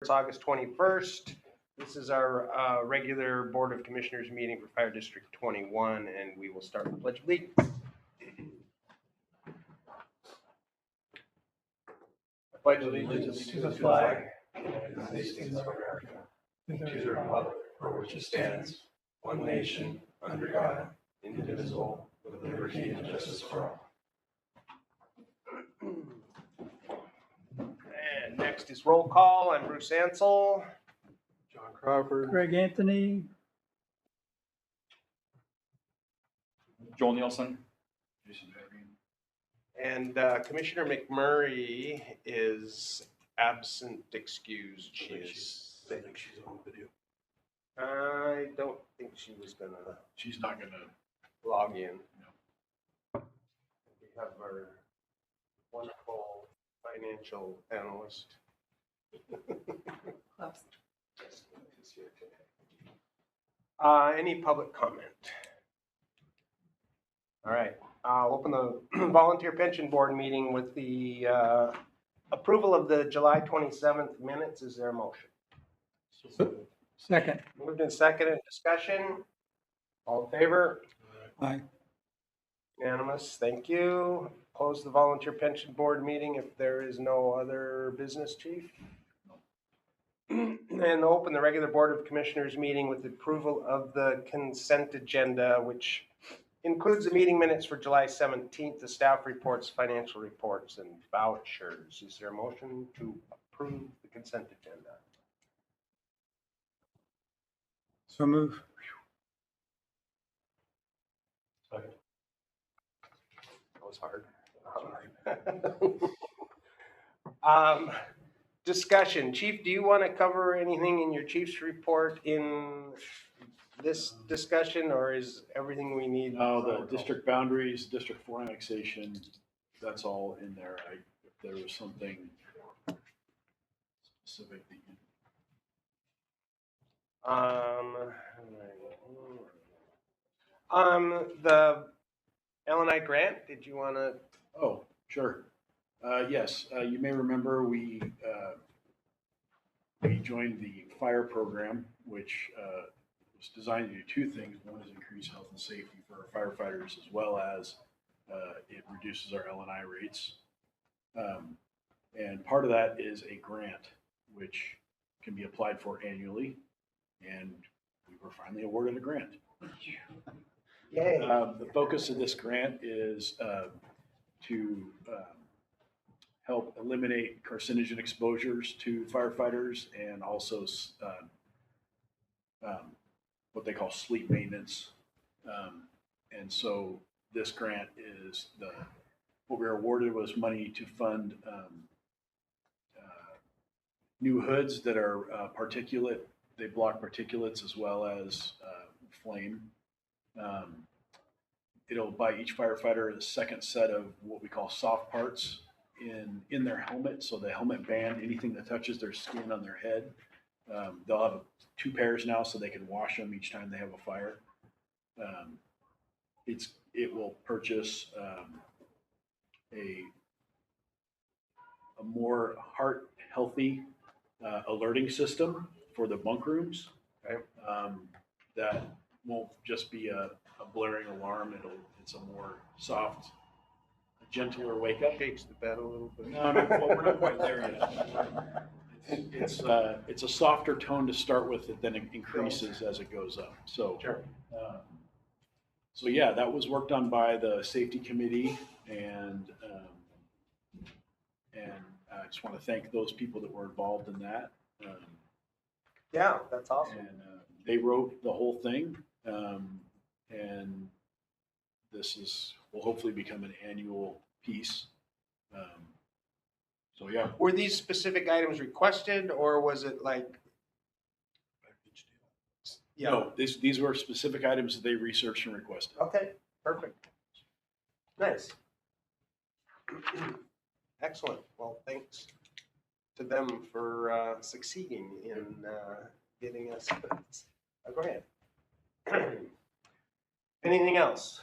It's August 21st. This is our regular Board of Commissioners meeting for Fire District 21, and we will start with the Pledge of Allegiance. I pledge allegiance to the flag of the United States of America, and to the republic for which it stands, one nation, under God, indivisible, with liberty and justice for all. And next is roll call. I'm Bruce Ansel. John Crawford. Greg Anthony. Joel Nielsen. And Commissioner McMurray is absent, excused. I think she's on video. I don't think she was gonna She's not gonna. log in. We have our wonderful financial analyst. Any public comment? All right, I'll open the Volunteer Pension Board meeting with the approval of the July 27th minutes. Is there a motion? Second. Moved and seconded. Discussion. All in favor? Aye. Unanimous. Thank you. Close the Volunteer Pension Board meeting if there is no other business, Chief. And open the regular Board of Commissioners meeting with the approval of the consent agenda, which includes the meeting minutes for July 17th, the staff reports, financial reports, and vouchers. Is there a motion to approve the consent agenda? So move. That was hard. Discussion. Chief, do you want to cover anything in your chief's report in this discussion, or is everything we need? No, the district boundaries, District 4 annexation, that's all in there. If there was something specific that you. The L&I grant, did you want to? Oh, sure. Yes, you may remember we joined the fire program, which was designed to do two things. One is increase health and safety for our firefighters, as well as it reduces our L&I rates. And part of that is a grant, which can be applied for annually, and we were finally awarded a grant. Yay. The focus of this grant is to help eliminate carcinogen exposures to firefighters, and also what they call sleep maintenance. And so this grant is what we were awarded was money to fund new hoods that are particulate. They block particulates as well as flame. It'll buy each firefighter a second set of what we call soft parts in their helmet. So the helmet band, anything that touches their skin on their head, they'll have two pairs now so they can wash them each time they have a fire. It will purchase a more heart healthy alerting system for the bunk rooms. Okay. That won't just be a blaring alarm. It's a more soft, gentler wake up. Shakes the bed a little bit. No, well, we're not quite there yet. It's a softer tone to start with that then increases as it goes up. So, Sure. So yeah, that was worked on by the safety committee, and I just want to thank those people that were involved in that. Yeah, that's awesome. And they wrote the whole thing, and this will hopefully become an annual piece. So yeah. Were these specific items requested, or was it like? Yeah. No, these were specific items that they researched and requested. Okay, perfect. Nice. Excellent. Well, thanks to them for succeeding in getting us. Go ahead. Anything else?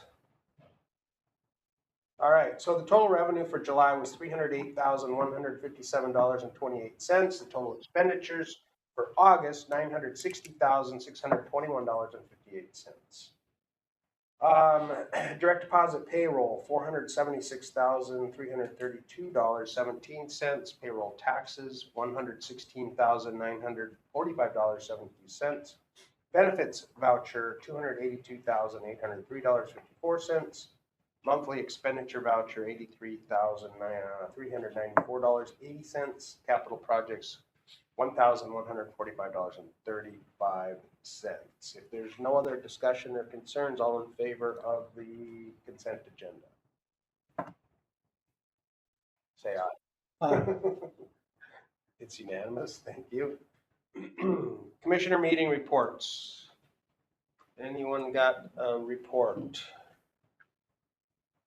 All right, so the total revenue for July was $308,157.28. The total expenditures for August, $960,621.58. Direct deposit payroll, $476,332.17. Payroll taxes, $116,945.72. Benefits voucher, $282,803.54. Monthly expenditure voucher, $83,394.80. Capital projects, $1,145.35. If there's no other discussion or concerns, all in favor of the consent agenda, say aye. It's unanimous, thank you. Commissioner meeting reports. Anyone got a report?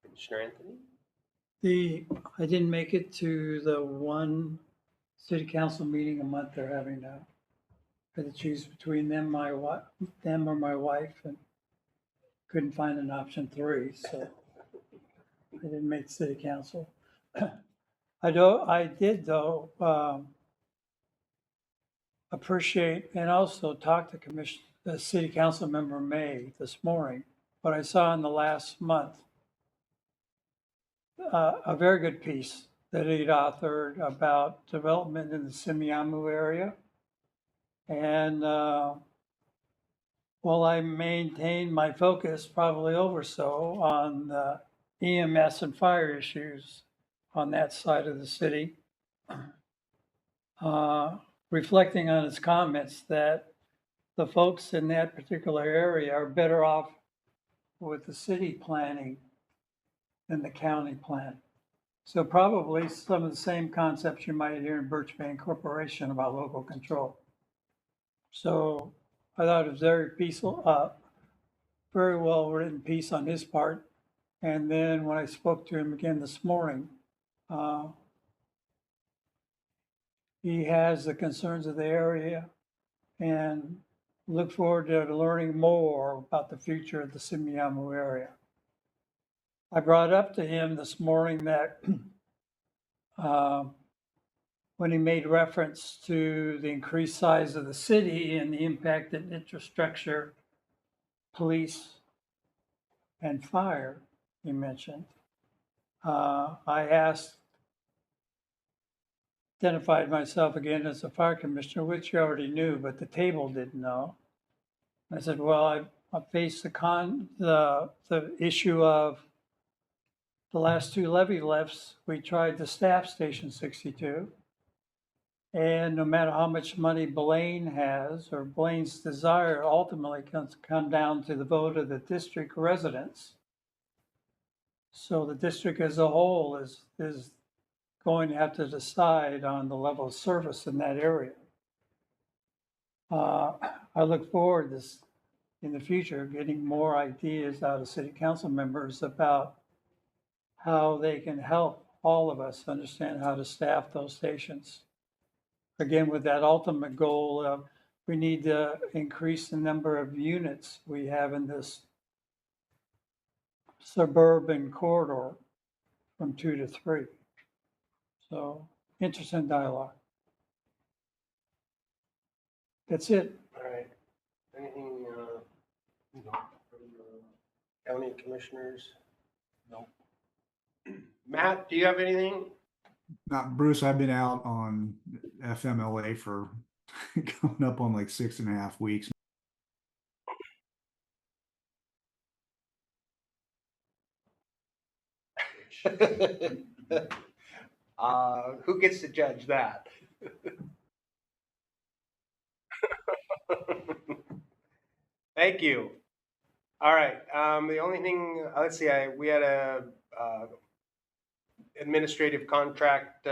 Commissioner Anthony? I didn't make it to the one city council meeting a month they're having now. I had to choose between them or my wife, and couldn't find an option 3, so I didn't make city council. I did though, appreciate and also talk to the city council member May this morning, what I saw in the last month. A very good piece that he'd authored about development in the Semiahmoo area. And while I maintain my focus, probably over so, on the EMS and fire issues on that side of the city, reflecting on his comments that the folks in that particular area are better off with the city planning than the county plan. So probably some of the same concepts you might hear in Birchbank Corporation about local control. So I thought it was very peaceful, very well written piece on his part. And then when I spoke to him again this morning, he has the concerns of the area and look forward to learning more about the future of the Semiahmoo area. I brought up to him this morning that when he made reference to the increased size of the city and the impact that infrastructure, police, and fire, he mentioned, I identified myself again as a fire commissioner, which you already knew, but the table didn't know. I said, well, I faced the issue of the last 2 levy lifts. We tried to staff Station 62. And no matter how much money Blaine has or Blaine's desire ultimately come down to the vote of the district residents. So the district as a whole is going to have to decide on the level of service in that area. I look forward to this in the future, getting more ideas out of city council members about how they can help all of us understand how to staff those stations. Again, with that ultimate goal of we need to increase the number of units we have in this suburban corridor from 2 to 3. So interesting dialogue. That's it. All right. Anything from the county commissioners? No. Matt, do you have anything? Bruce, I've been out on FMLA for coming up on like 6.5 weeks. Who gets to judge that? Thank you. All right. The only thing, let's see, we had a administrative contract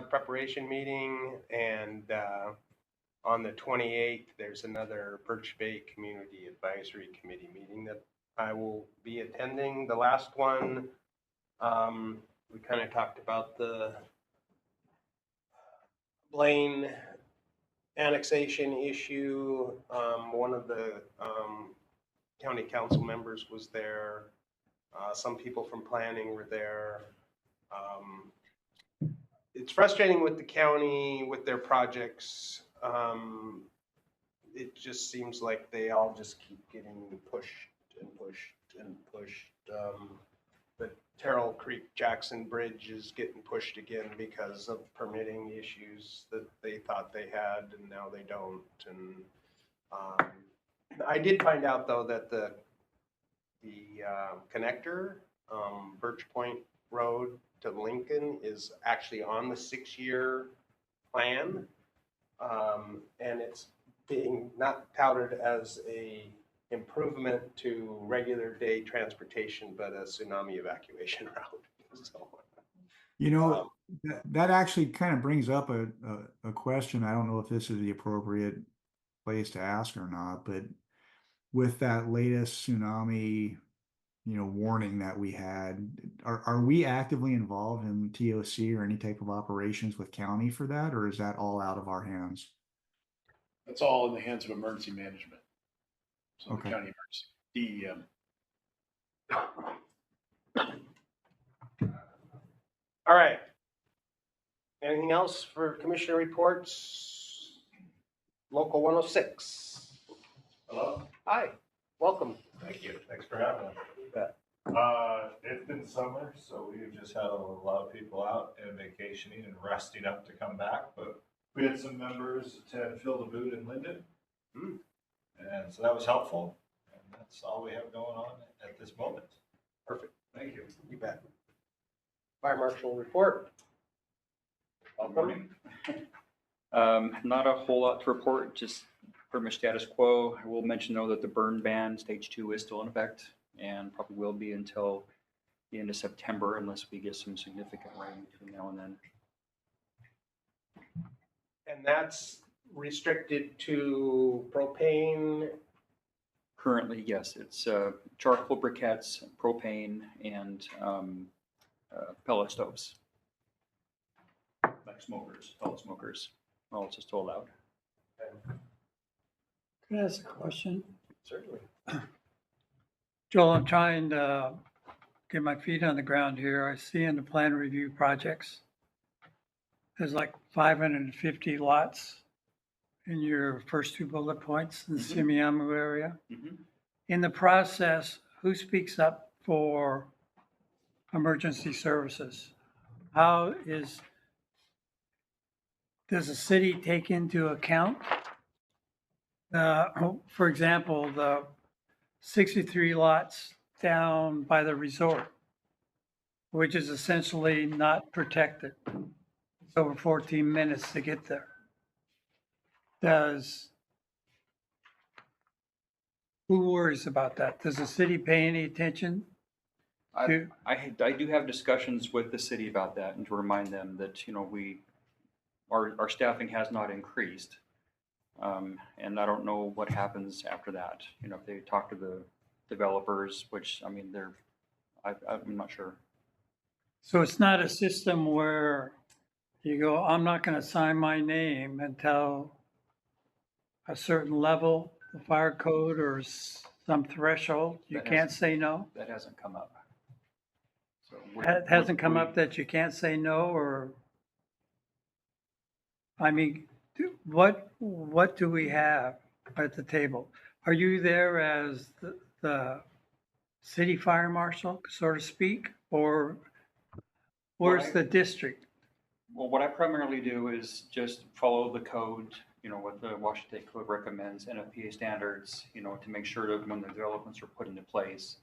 preparation meeting, and on the 28th, there's another Birch Bay Community Advisory Committee meeting that I will be attending. The last one, we kind of talked about the Blaine annexation issue. One of the county council members was there. Some people from planning were there. It's frustrating with the county, with their projects. It just seems like they all just keep getting pushed and pushed and pushed. The Terrell Creek Jackson Bridge is getting pushed again because of permitting issues that they thought they had and now they don't. And I did find out though that the connector, Birch Point Road to Lincoln, is actually on the 6-year plan. And it's being not touted as a improvement to regular day transportation, but a tsunami evacuation route. So, You know, that actually kind of brings up a question. I don't know if this is the appropriate place to ask or not, but with that latest tsunami, warning that we had, are we actively involved in TOC or any type of operations with county for that, or is that all out of our hands? That's all in the hands of emergency management. So the Okay. county emergency, DEM. all right. Anything else for commissioner reports? Local 106. Hello? Hi, welcome. Thank you. Thanks for having us. Bet. It's been summer, so we've just had a lot of people out and vacationing and resting up to come back. But we had some members attend Fill the Boot in Linden. And so that was helpful. And that's all we have going on at this moment. Perfect. Thank you. You bet. Fire marshal report. Good morning. Not a whole lot to report, just pretty much status quo. I will mention though that the burn ban stage 2 is still in effect and probably will be until the end of September unless we get some significant rain between now and then. And that's restricted to propane. Currently, yes, it's charcoal briquettes, propane, and pellet stoves. Like smokers, pellet smokers, all it's still allowed. Can I ask a question? Certainly. Joel, I'm trying to get my feet on the ground here. I see in the plan review projects, there's like 550 lots in your first 2 bullet points in the Semiahmoo area. In the process, who speaks up for emergency services? Does the city take into account, for example, the 63 lots down by the resort, which is essentially not protected? It's over 14 minutes to get there. Who worries about that? Does the city pay any attention? I do have discussions with the city about that and to remind them that, our staffing has not increased. And I don't know what happens after that. If they talk to the developers, which, I'm not sure. So it's not a system where you go, I'm not going to sign my name until a certain level, the fire code or some threshold. You can't say no? That hasn't come up. So It hasn't come up that you can't say no, or, what do we have at the table? Are you there as the city fire marshal, so to speak, or where's the district? Well, what I primarily do is just follow the code, what the Washington State Code recommends, NFPA standards, to make sure that when the developments are put into place,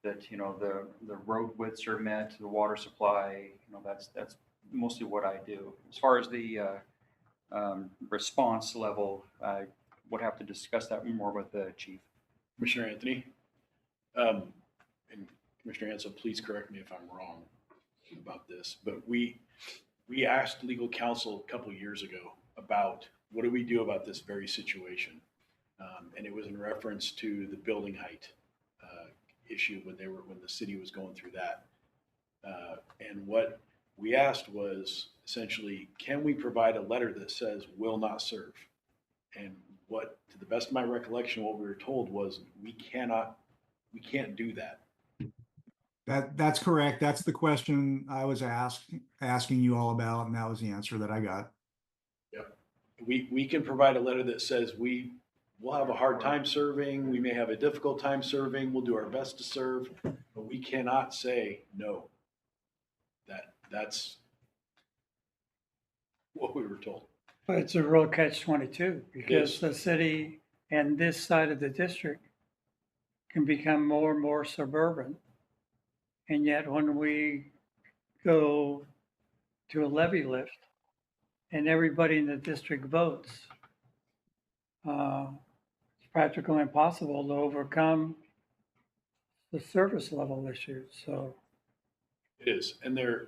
that, the road widths are met, the water supply, that's mostly what I do. As far as the response level, I would have to discuss that more with the chief. Commissioner Anthony, and Commissioner Ansel, please correct me if I'm wrong about this, but we asked legal counsel a couple years ago about what do we do about this very situation, and it was in reference to the building height issue when the city was going through that, and what we asked was essentially, can we provide a letter that says will not serve? And what, to the best of my recollection, what we were told was we can't do that. That's correct. That's the question I was asking you all about, and that was the answer that I got. We can provide a letter that says we'll have a hard time serving, we may have a difficult time serving, we'll do our best to serve, but we cannot say no. That's what we were told. But it's a real catch-22 because is. the city and this side of the district can become more and more suburban. And yet when we go to a levy lift and everybody in the district votes, it's practically impossible to overcome the service level issues. So It is, and they're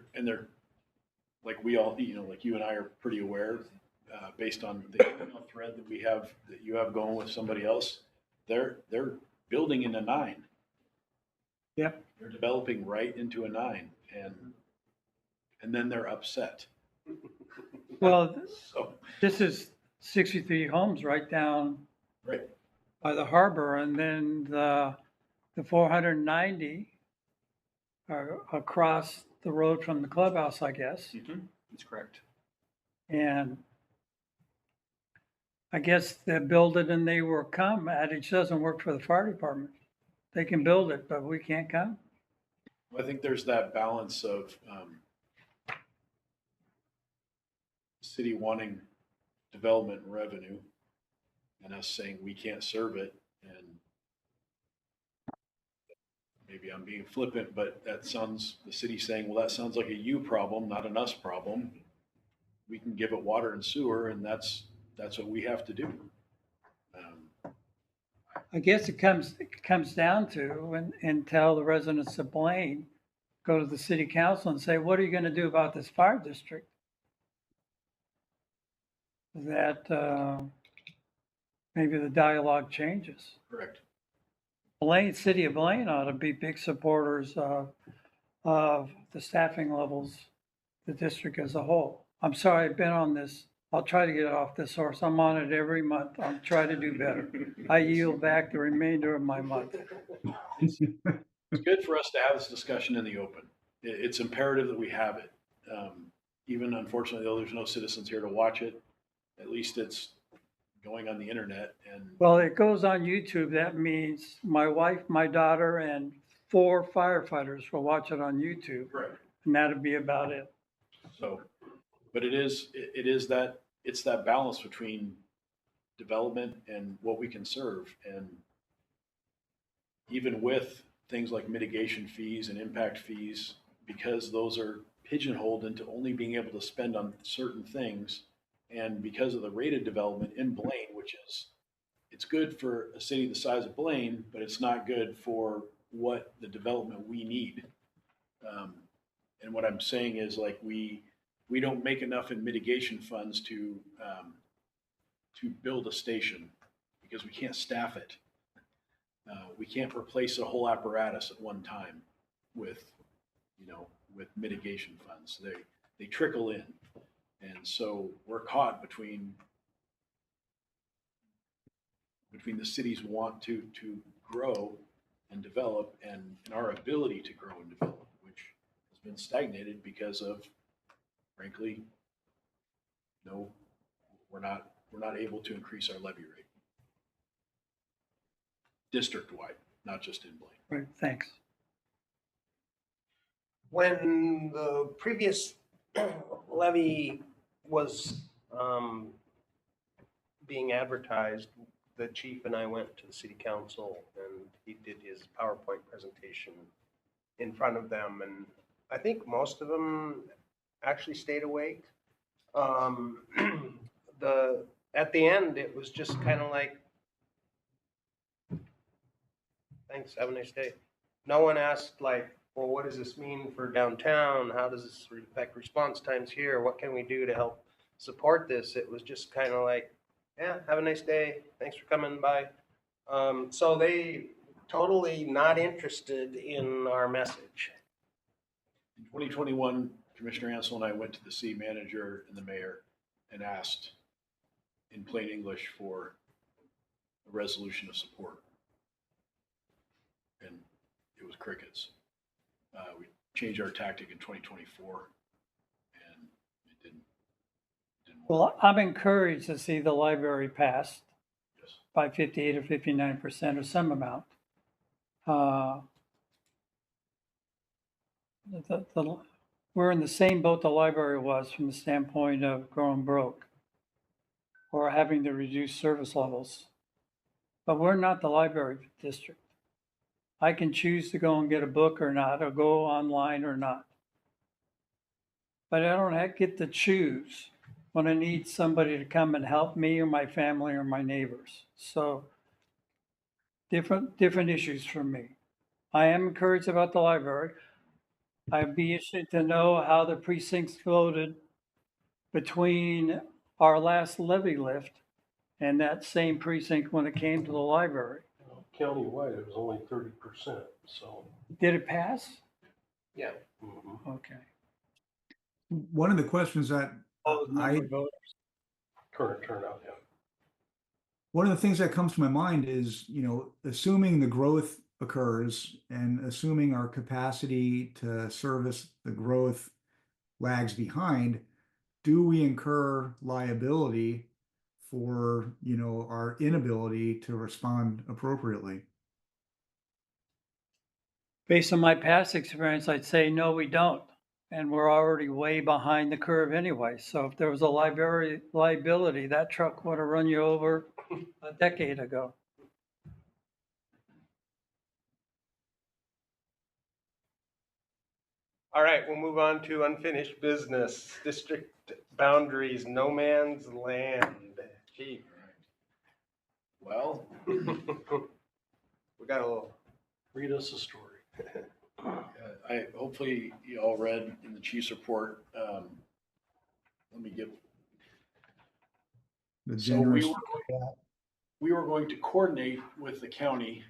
like we all, like you and I are pretty aware, based on the email thread that we have, that you have going with somebody else, they're building in a 9. Yep. They're developing right into a 9, and then they're upset. Well, So, this is 63 homes right down right, by the harbor, and then the 490 are across the road from the clubhouse, I guess. That's correct. And I guess they build it and they will come. Adage doesn't work for the fire department. They can build it, but we can't come. I think there's that balance of city wanting development and revenue, and us saying we can't serve it. And maybe I'm being flippant, but the city saying, well, that sounds like a you problem, not an us problem. We can give it water and sewer, and that's what we have to do. I guess it comes down to, and tell the residents of Blaine, go to the city council and say, what are you going to do about this fire district? That maybe the dialogue changes. Correct. Blaine, city of Blaine ought to be big supporters of the staffing levels, the district as a whole. I'm sorry, I've been on this. I'll try to get off this horse. I'm on it every month. I'll try to do better. I yield back the remainder of my month. It's good for us to have this discussion in the open. It's imperative that we have it. Even unfortunately, though, there's no citizens here to watch it. At least it's going on the internet. And Well, it goes on YouTube. That means my wife, my daughter, and 4 firefighters will watch it on YouTube. right. And that'd be about it. So, but it's that balance between development and what we can serve. And even with things like mitigation fees and impact fees, because those are pigeonholed into only being able to spend on certain things, and because of the rated development in Blaine, it's good for a city the size of Blaine, but it's not good for what the development we need. And what I'm saying is, like, we don't make enough in mitigation funds to build a station because we can't staff it. We can't replace a whole apparatus at one time with mitigation funds. They trickle in. And so we're caught between the city's want to grow and develop and our ability to grow and develop, which has been stagnated because of, frankly, we're not able to increase our levy rate district-wide, not just in Blaine. Right, thanks. When the previous levy was being advertised, the chief and I went to the city council and he did his PowerPoint presentation in front of them. And I think most of them actually stayed awake. At the end, it was just kind of like, thanks, have a nice day. No one asked like, well, what does this mean for downtown? How does this affect response times here? What can we do to help support this? It was just kind of like, yeah, have a nice day. Thanks for coming by. So they totally not interested in our message. In 2021, Commissioner Ansel and I went to the city manager and the mayor and asked in plain English for a resolution of support. And it was crickets. We changed our tactic in 2024 and it didn't work. Well, I'm encouraged to see the library passed Yes. by 58 or 59% or some amount. Uh, we're in the same boat the library was from the standpoint of growing broke or having to reduce service levels. But we're not the library district. I can choose to go and get a book or not, or go online or not. But I don't get to choose when I need somebody to come and help me or my family or my neighbors. So different issues for me. I am encouraged about the library. I'd be interested to know how the precincts voted between our last levy lift and that same precinct when it came to the library. Countywide, it was only 30%, so. Did it pass? Yeah. Okay. One of the questions that Current turnout, yeah. one of the things that comes to my mind is, assuming the growth occurs and assuming our capacity to service the growth lags behind, do we incur liability for, our inability to respond appropriately? Based on my past experience, I'd say, no, we don't. And we're already way behind the curve anyway. So if there was a liability, that truck would have run you over a decade ago. All right, we'll move on to unfinished business, district boundaries, no man's land. Chief. Well, We got a little, Read us a story. hopefully you all read in the chief's report. Let me get. The So generous, we were going to coordinate with the county,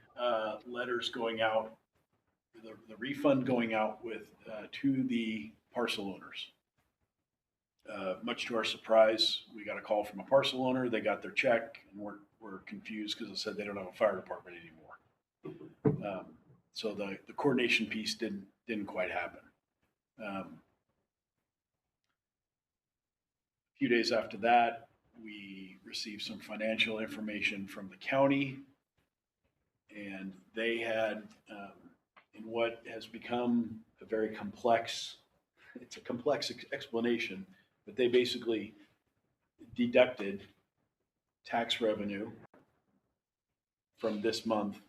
letters going out, the refund going out with, to the parcel owners. Much to our surprise, we got a call from a parcel owner. They got their check and we're confused because it said they don't have a fire department anymore. So the coordination piece didn't quite happen. A few days after that, we received some financial information from the county, and they had, in what has become a very complex, it's a complex explanation, but they basically deducted tax revenue from this month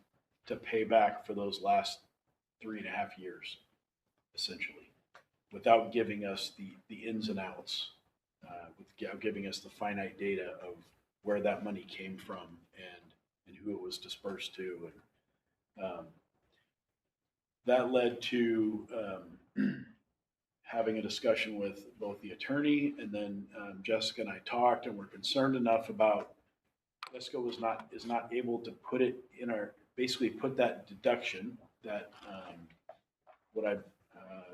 to pay back for those last 3.5 years, essentially, without giving us the ins and outs, without giving us the finite data of where that money came from and who it was dispersed to. And that led to having a discussion with both the attorney and then Jessica and I talked, and we're concerned enough about Jessica is not able to put it in basically put that deduction, that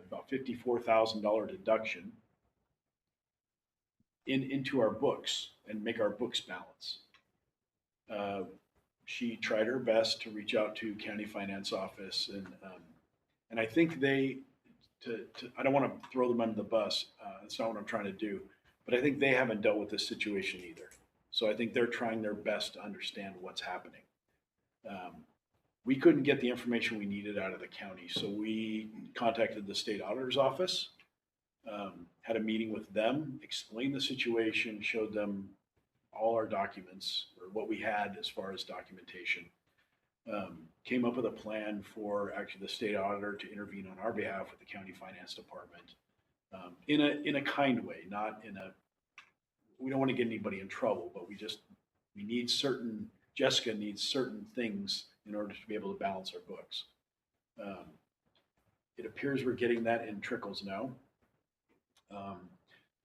about $54,000 deduction into our books and make our books balance. She tried her best to reach out to county finance office and I think I don't want to throw them under the bus. That's not what I'm trying to do, but I think they haven't dealt with this situation either. So I think they're trying their best to understand what's happening. We couldn't get the information we needed out of the county, so we contacted the state auditor's office, had a meeting with them, explained the situation, showed them all our documents, or what we had as far as documentation. Came up with a plan for actually the state auditor to intervene on our behalf with the county finance department, in a kind way, not in a, we don't want to get anybody in trouble, but Jessica needs certain things in order to be able to balance our books. It appears we're getting that in trickles now.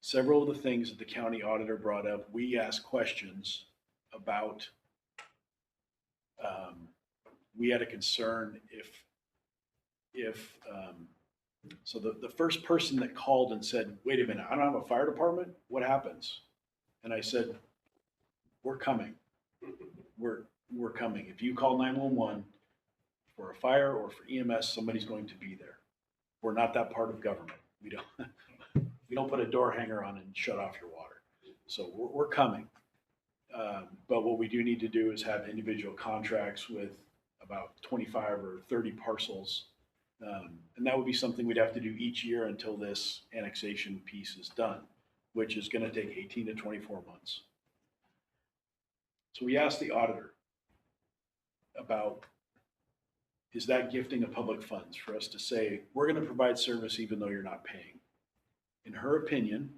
Several of the things that the county auditor brought up, we asked questions about. We had a concern so the first person that called and said, wait a minute, I don't have a fire department, what happens? And I said, we're coming. We're coming. If you call 911 for a fire or for EMS, somebody's going to be there. We're not that part of government. We don't put a door hanger on and shut off your water. So we're coming. But what we do need to do is have individual contracts with about 25 or 30 parcels. And that would be something we'd have to do each year until this annexation piece is done, which is going to take 18 to 24 months. So we asked the auditor about, is that gifting of public funds for us to say, we're going to provide service even though you're not paying? In her opinion,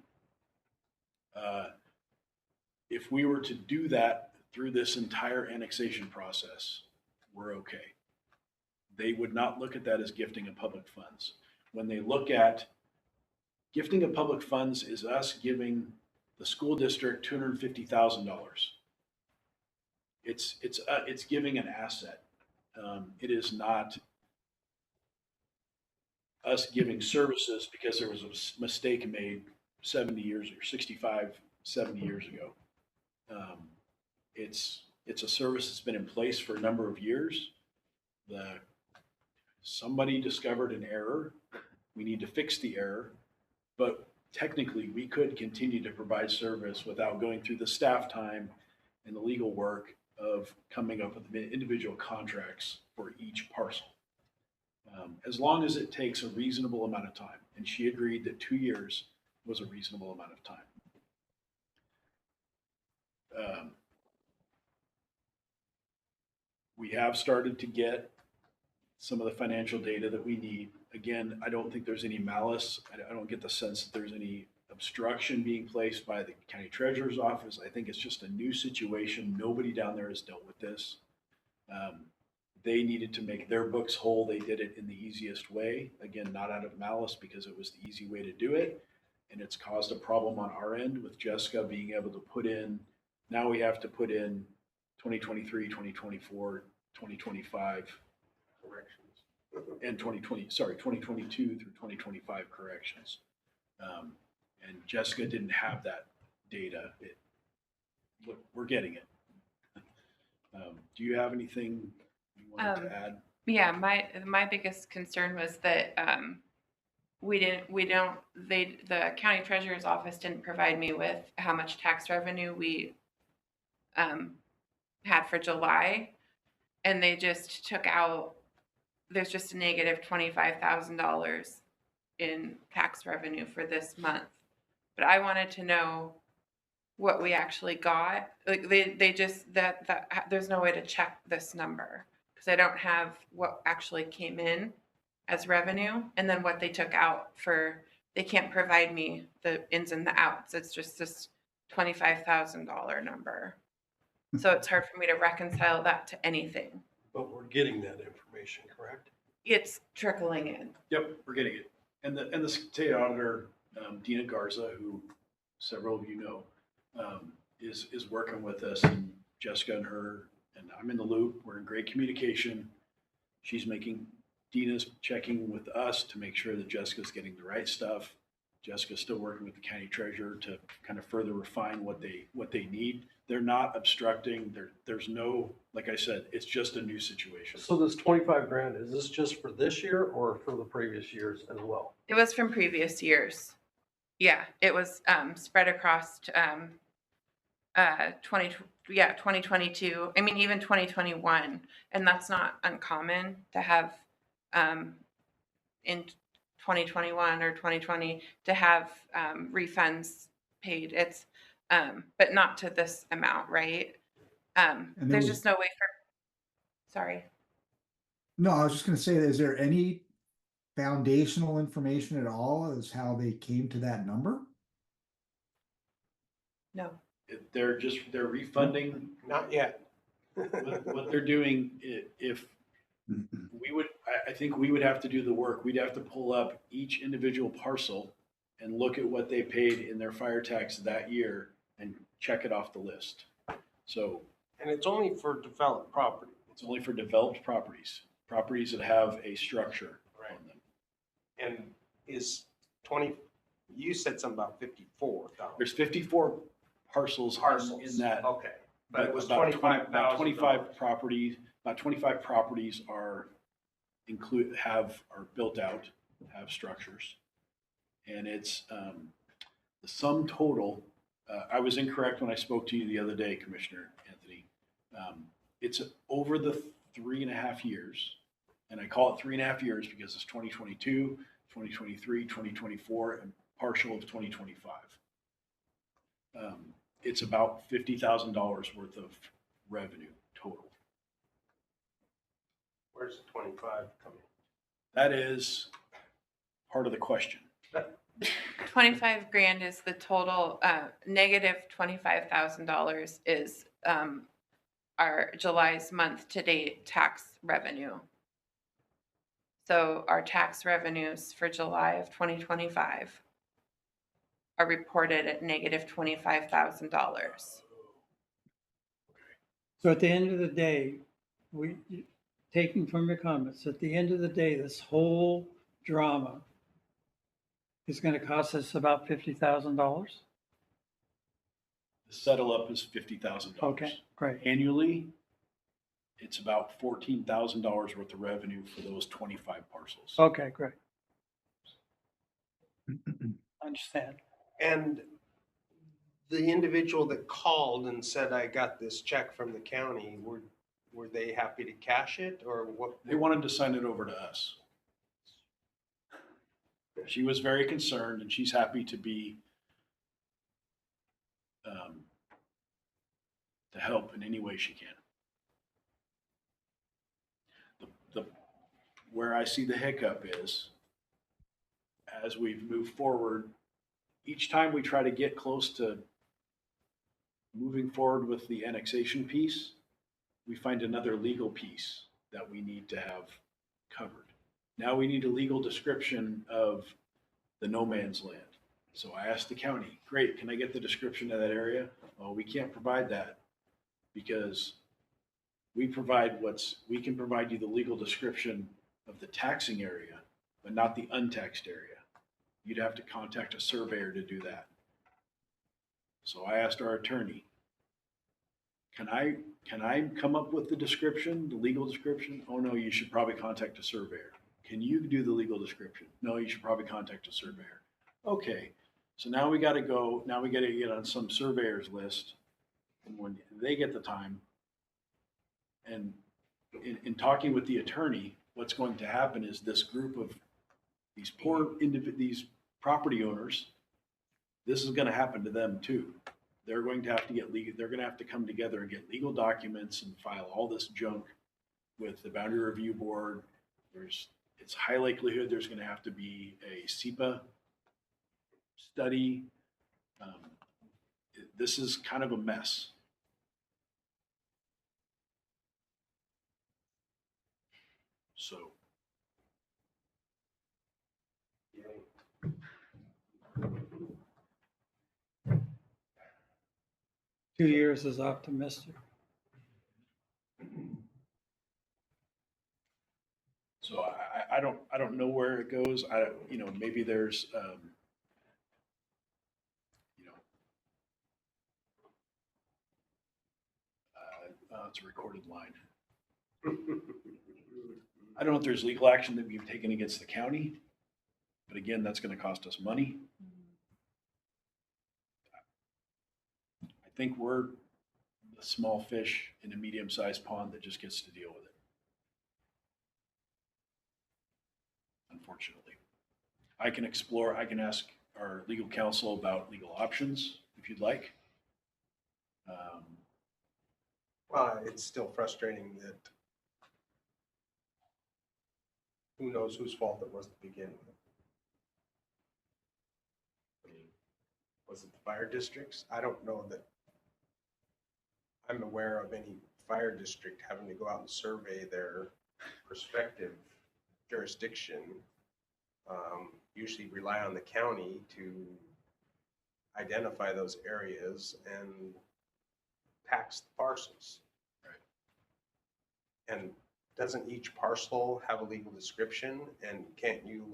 if we were to do that through this entire annexation process, we're okay. They would not look at that as gifting of public funds. When they look at gifting of public funds is us giving the school district $250,000. It's giving an asset. It is not us giving services because there was a mistake made 70 years or 65, 70 years ago. It's a service that's been in place for a number of years. Somebody discovered an error. We need to fix the error, but technically we could continue to provide service without going through the staff time and the legal work of coming up with individual contracts for each parcel. As long as it takes a reasonable amount of time. And she agreed that 2 years was a reasonable amount of time. We have started to get some of the financial data that we need. Again, I don't think there's any malice. I don't get the sense that there's any obstruction being placed by the county treasurer's office. I think it's just a new situation. Nobody down there has dealt with this. They needed to make their books whole. They did it in the easiest way. Again, not out of malice, because it was the easy way to do it. And it's caused a problem on our end with Jessica being able to put in, now we have to put in 2023, 2024, 2025 corrections. And 2022 through 2025 corrections. And Jessica didn't have that data. We're getting it. Do you have anything you wanted to add? Yeah, my biggest concern was that the county treasurer's office didn't provide me with how much tax revenue we had for July, and they just took out, there's just a negative $25,000 in tax revenue for this month. But I wanted to know what we actually got. Like they just, that there's no way to check this number because I don't have what actually came in as revenue and then what they took out for, they can't provide me the ins and the outs. It's just this $25,000 number. So it's hard for me to reconcile that to anything. But we're getting that information, correct? It's trickling in. Yep, we're getting it. And the state auditor, Dina Garza, who several of you know, is working with us, and Jessica and her, and I'm in the loop. We're in great communication. Dina's checking with us to make sure that Jessica's getting the right stuff. Jessica's still working with the county treasurer to kind of further refine what they need. They're not obstructing. There's no, like I said, it's just a new situation. So this 25 grand, is this just for this year or for the previous years as well? It was from previous years. Yeah, it was spread across 2022. I mean, even 2021, and that's not uncommon to have in 2021 or 2020 to have refunds paid. It's but not to this amount, right? There's just no way for. Sorry. No, I was just going to say, is there any foundational information at all as how they came to that number? No. They're refunding. Not yet. What they're doing, if I think we would have to do the work. We'd have to pull up each individual parcel and look at what they paid in their fire tax that year and check it off the list. So. And it's only for developed property. It's only for developed properties that have a structure on them. And is 20, you said something about 54,000. There's 54 parcels in that. Okay. But it was about 25,000. 25 properties. About 25 properties are built out. have structures. And it's, the sum total, I was incorrect when I spoke to you the other day, Commissioner Anthony. It's over the 3.5 years, and I call it 3.5 years because it's 2022, 2023, 2024, and partial of 2025. It's about $50,000 worth of revenue total. Where's the 25 coming? That is part of the question. 25 grand is the total, negative $25,000 is, our July's month to date tax revenue. So our tax revenues for July of 2025 are reported at negative $25,000. So at the end of the day, taking from your comments, at the end of the day, this whole drama is going to cost us about $50,000? The settle up is $50,000. Okay, great. Annually, it's about $14,000 worth of revenue for those 25 parcels. Okay, great. Understand. And the individual that called and said, I got this check from the county, were they happy to cash it or what? They wanted to sign it over to us. She was very concerned, and she's happy to be to help in any way she can. Where I see the hiccup is, as we've moved forward, each time we try to get close to moving forward with the annexation piece, we find another legal piece that we need to have covered. Now we need a legal description of the no man's land. So I asked the county, great, can I get the description of that area? Well, we can't provide that because we can provide you the legal description of the taxing area, but not the untaxed area. You'd have to contact a surveyor to do that. So I asked our attorney, can I come up with the description, the legal description? Oh no, you should probably contact a surveyor. Can you do the legal description? No, you should probably contact a surveyor. Okay, so now we got to get on some surveyor's list, and when they get the time, and in talking with the attorney, what's going to happen is this group of these these property owners, this is going to happen to them too. They're going to have to get legal. They're going to have to come together and get legal documents and file all this junk with the Boundary Review Board. It's high likelihood there's going to have to be a SEPA study. This is kind of a mess. So. 2 years is optimistic. So I don't know where it goes. Maybe there's, it's a recorded line. I don't know if there's legal action that we've taken against the county, but again, that's going to cost us money. I think we're the small fish in a medium-sized pond that just gets to deal with it. Unfortunately, I can ask our legal counsel about legal options if you'd like. Well, it's still frustrating that who knows whose fault it was to begin with. I mean, was it the fire districts? I don't know that I'm aware of any fire district having to go out and survey their respective jurisdiction. Usually rely on the county to identify those areas and tax the parcels. Right. And doesn't each parcel have a legal description? And can't you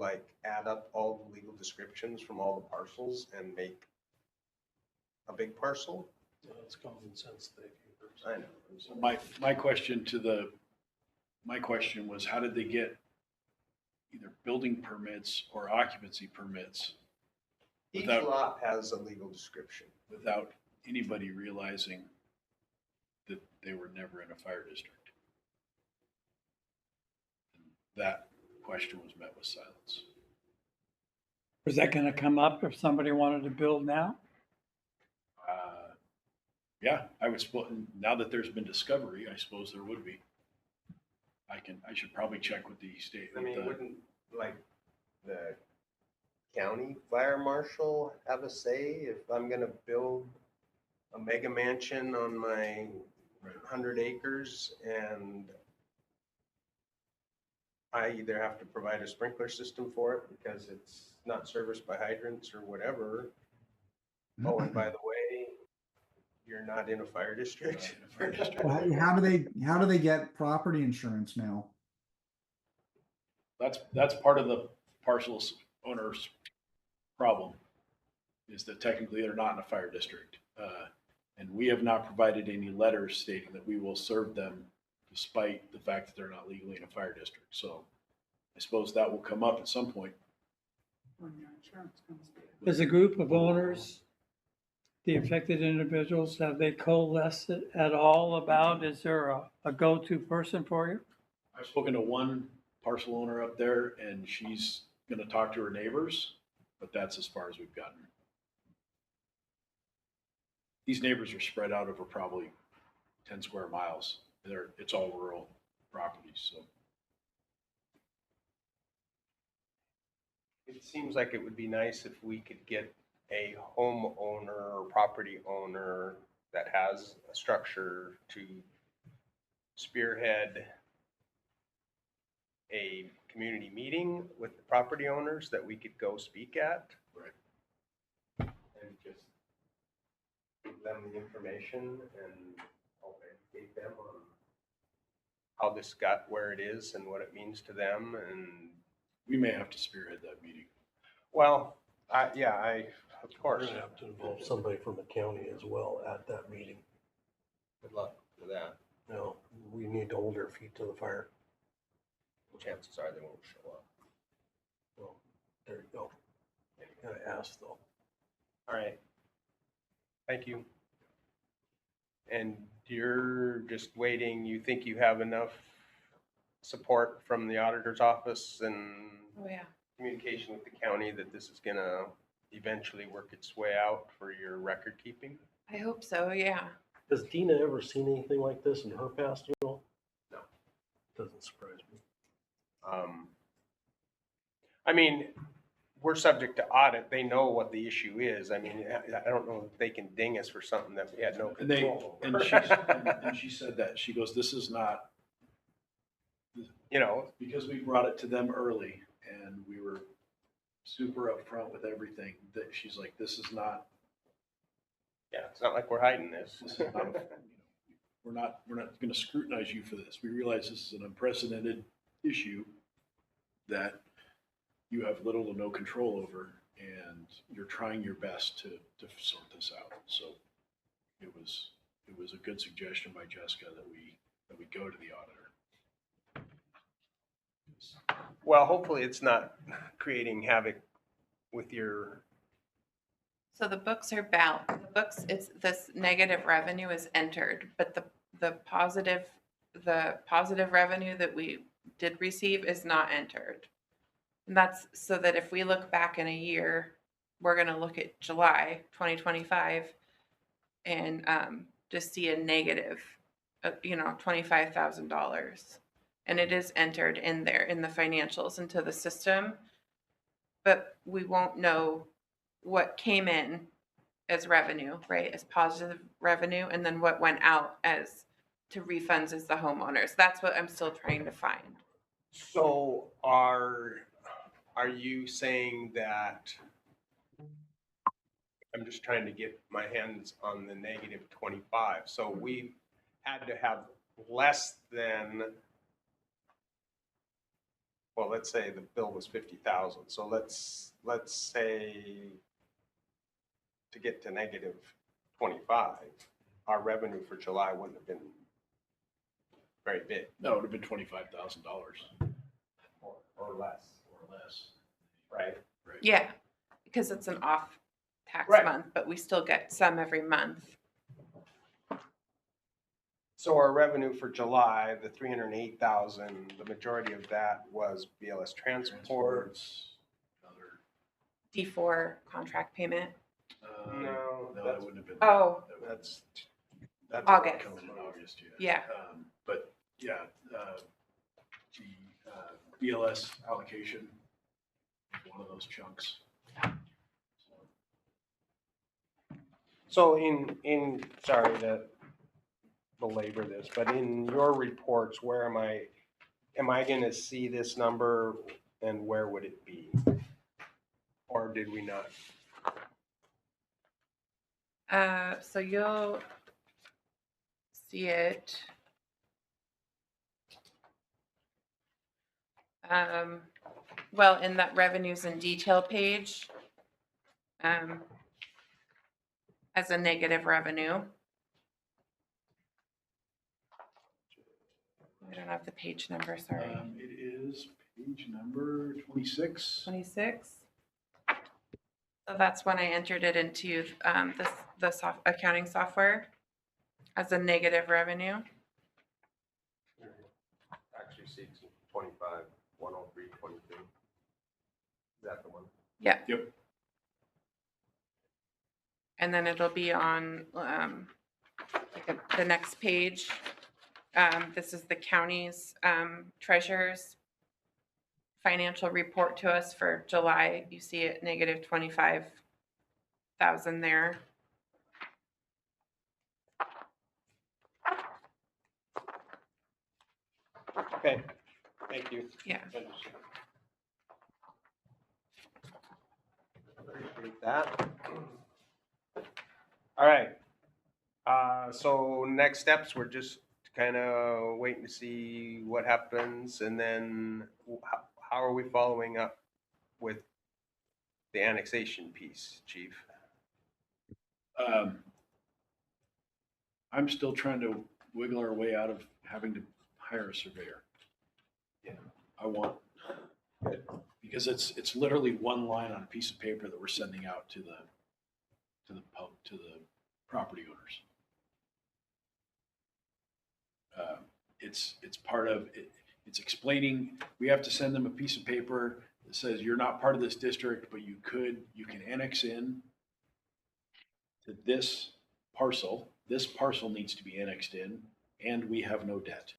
add up all the legal descriptions from all the parcels and make a big parcel? No, it's common sense thinking. I know. So my question was, how did they get either building permits or occupancy permits Each Without- lot has a legal description. without anybody realizing that they were never in a fire district. And that question was met with silence. is that gonna come up if somebody wanted to build now? Yeah, I would suppose, now that there's been discovery, I suppose there would be. I should probably check with the state. I with mean, the- wouldn't like the county fire marshal have a say if I'm gonna build a mega mansion on my Right. 100 acres and I either have to provide a sprinkler system for it because it's not serviced by hydrants or whatever. Oh, and by the way, you're not in a fire district. You're not in a fire district. Well, how do they get property insurance now? That's part of the parcel owner's problem, is that technically they're not in a fire district. And we have not provided any letters stating that we will serve them despite the fact that they're not legally in a fire district. So I suppose that will come up at some point. As a group of owners, the affected individuals, have they coalesced at all about, is there a go-to person for you? I've spoken to one parcel owner up there and she's gonna talk to her neighbors, but that's as far as we've gotten. These neighbors are spread out over probably 10 square miles. It's all rural properties, so. It seems like it would be nice if we could get a homeowner or property owner that has a structure to spearhead a community meeting with the property owners that we could go speak at. Right. And just give them the information and help educate them on how this got where it is and what it means to them. And We may have to spearhead that meeting. well, of We're course, gonna have to involve somebody from the county as well at that meeting. good luck with that. You know, we need to hold our feet to the fire. Chances are they won't show up. Well, there you go. Gotta ask though. All right. Thank you. And you're just waiting, you think you have enough support from the auditor's office and Oh, yeah. communication with the county that this is gonna eventually work its way out for your record keeping? I hope so, yeah. Has Dina ever seen anything like this in her past, you know? No. Doesn't surprise me. I mean, we're subject to audit. They know what the issue is. I mean, I don't know if they can ding us for something that we had no And they, control and over. she said that, she goes, this is not, You know, because we brought it to them early and we were super upfront with everything, that she's like, this is not, yeah, it's not like we're hiding this. this is not, we're not gonna scrutinize you for this. We realize this is an unprecedented issue that you have little to no control over, and you're trying your best to sort this out. So it was a good suggestion by Jessica that we go to the auditor. Well, hopefully it's not creating havoc with your, So the books are the books, it's, this negative revenue is entered, but the positive revenue that we did receive is not entered. And that's so that if we look back in a year, we're gonna look at July 2025 and just see a negative, $25,000. And it is entered in there in the financials into the system, but we won't know what came in as revenue, right, as positive revenue, and then what went out as to refunds as the homeowners. That's what I'm still trying to find. so are you saying that, I'm just trying to get my hands on the negative 25. So we had to have less than, well, let's say the bill was 50,000. So let's say to get to negative 25, our revenue for July wouldn't have been very big. No, it would have been $25,000. Or or less, or less. right? Right. Yeah, because it's an off tax Right. month, but we still get some every month. So our revenue for July, the 308,000, the majority of that was BLS transport. Transports, other, D4 contract payment. No, that that's- wouldn't have been. Oh. that would- That's That's August. coming in August, Yeah. But yeah, the BLS allocation, is one of those chunks. So sorry to belabor this, but in your reports, where am I gonna see this number and where would it be? Or did we not? So you'll see it. Well, in that revenues and detail page, as a negative revenue. I don't have the page number, sorry. It is page number 26. 26. So that's when I entered it into the accounting software as a negative revenue. Actually, see, it's 25, 103, 22. Is that the one? Yeah. Yep. And then it'll be on the next page. This is the county's treasurer's financial report to us for July. You see it negative 25,000 there. Okay, thank you. Yeah. Appreciate that. All right. So next steps, we're just kind of waiting to see what happens, and then how are we following up with the annexation piece, Chief? I'm still trying to wiggle our way out of having to hire a surveyor. Yeah. I want, because it's literally one line on a piece of paper that we're sending out to the property owners. It's part of it. It's explaining, we have to send them a piece of paper that says you're not part of this district, but you can annex in to this parcel. This parcel needs to be annexed in, and we have no debt.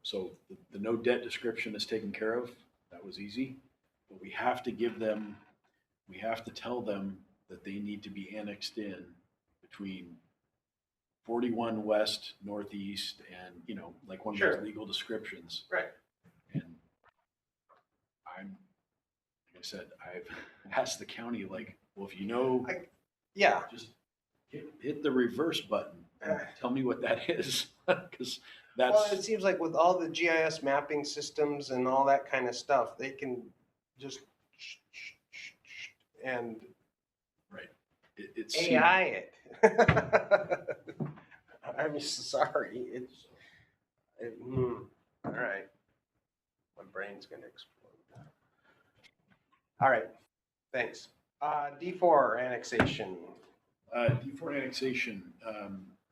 So the no debt description is taken care of. That was easy, but we have to tell them that they need to be annexed in between 41 west, northeast, and, like one of Sure. those legal descriptions. Right. And like I said, I've asked the county, well, if Yeah. just hit the reverse button and tell me what that is. Because Well, it seems like with all the GIS mapping systems and all that kind of stuff, they can just and right. It's AI it. I'm sorry. All right. My brain's gonna explode. All right. Thanks. D4 annexation. D4 annexation.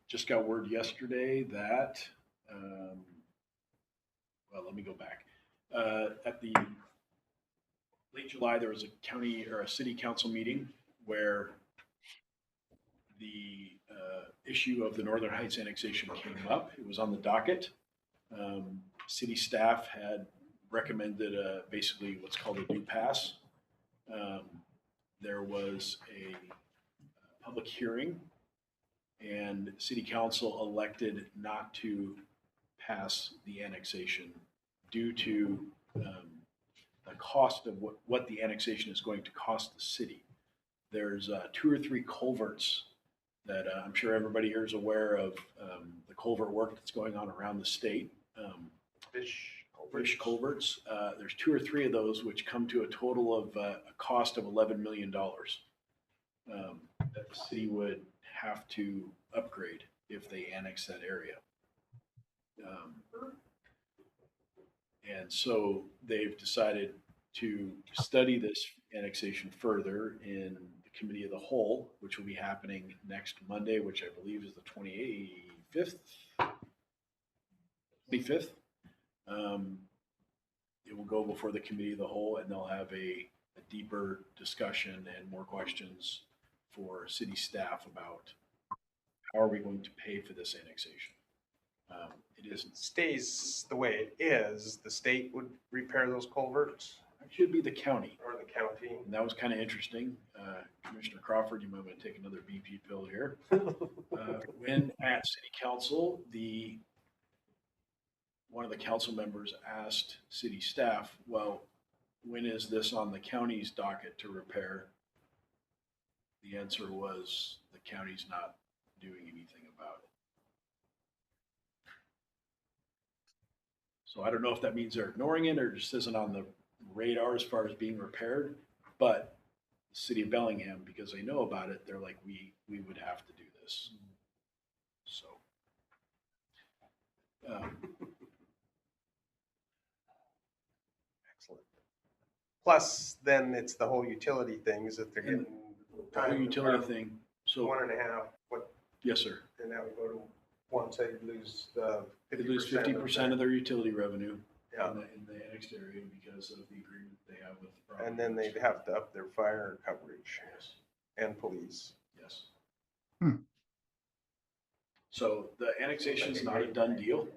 Just got word yesterday that, well, let me go back. At the late July, there was a county or a city council meeting where the issue of the Northern Heights annexation came up. It was on the docket. City staff had recommended basically what's called a do pass. There was a public hearing, and city council elected not to pass the annexation due to the cost of what the annexation is going to cost the city. There's 2 or 3 culverts that I'm sure everybody here is aware of, the culvert work that's going on around the state. Fish Culverts. There's 2 or 3 of those which come to a total of a cost of $11 million that the city would have to upgrade if they annex that area. And so they've decided to study this annexation further in the committee of the whole, which will be happening next Monday, which I believe is the 25th. It will go before the committee of the whole, and they'll have a deeper discussion and more questions for city staff about how are we going to pay for this annexation. It isn't. Stays the way it is, the state would repair those culverts It should be the county. or the county. And that was kind of interesting. Commissioner Crawford, you might want to take another BP pill here. When at city council, one of the council members asked city staff, well, when is this on the county's docket to repair? The answer was the county's not doing anything about it. So I don't know if that means they're ignoring it or just isn't on the radar as far as being repaired, but the city of Bellingham, because they know about it, they're like, we would have to do this. So. Excellent. Plus, then it's the whole utility things that they're getting. The whole utility thing, so, 1.5, what, yes, sir. and that would go to one, so you'd lose 50%. They lose 50% of their utility revenue Yeah, in the annexed area because of the agreement they have with the property and then they'd owners. have to up their fire coverage Yes, and police. yes. Hmm. So the annexation is not a done deal.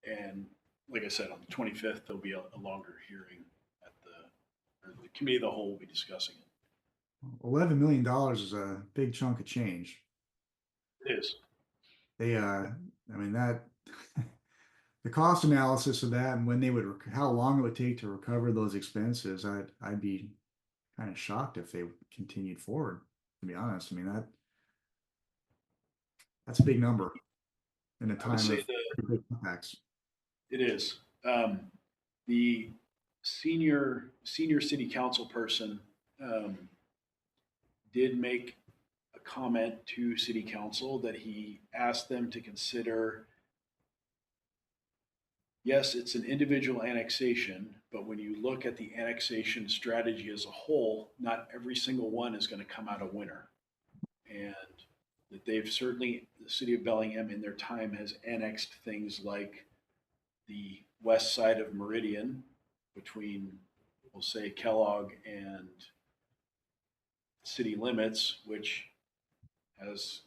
And like I said, on the 25th, there'll be a longer hearing at the committee of the whole will be discussing it. $11 million is a big chunk of change. It is. They, I mean, that, the cost analysis of that and when they would, how long it would take to recover those expenses, I'd be kind of shocked if they continued forward, to be honest. I mean, that's a big number in a I time would of say big impacts. it is. The senior city council person did make a comment to city council that he asked them to consider, yes, it's an individual annexation, but when you look at the annexation strategy as a whole, not every single one is going to come out a winner. And that they've certainly, the city of Bellingham in their time has annexed things like the west side of Meridian between, we'll say, Kellogg and city limits, which has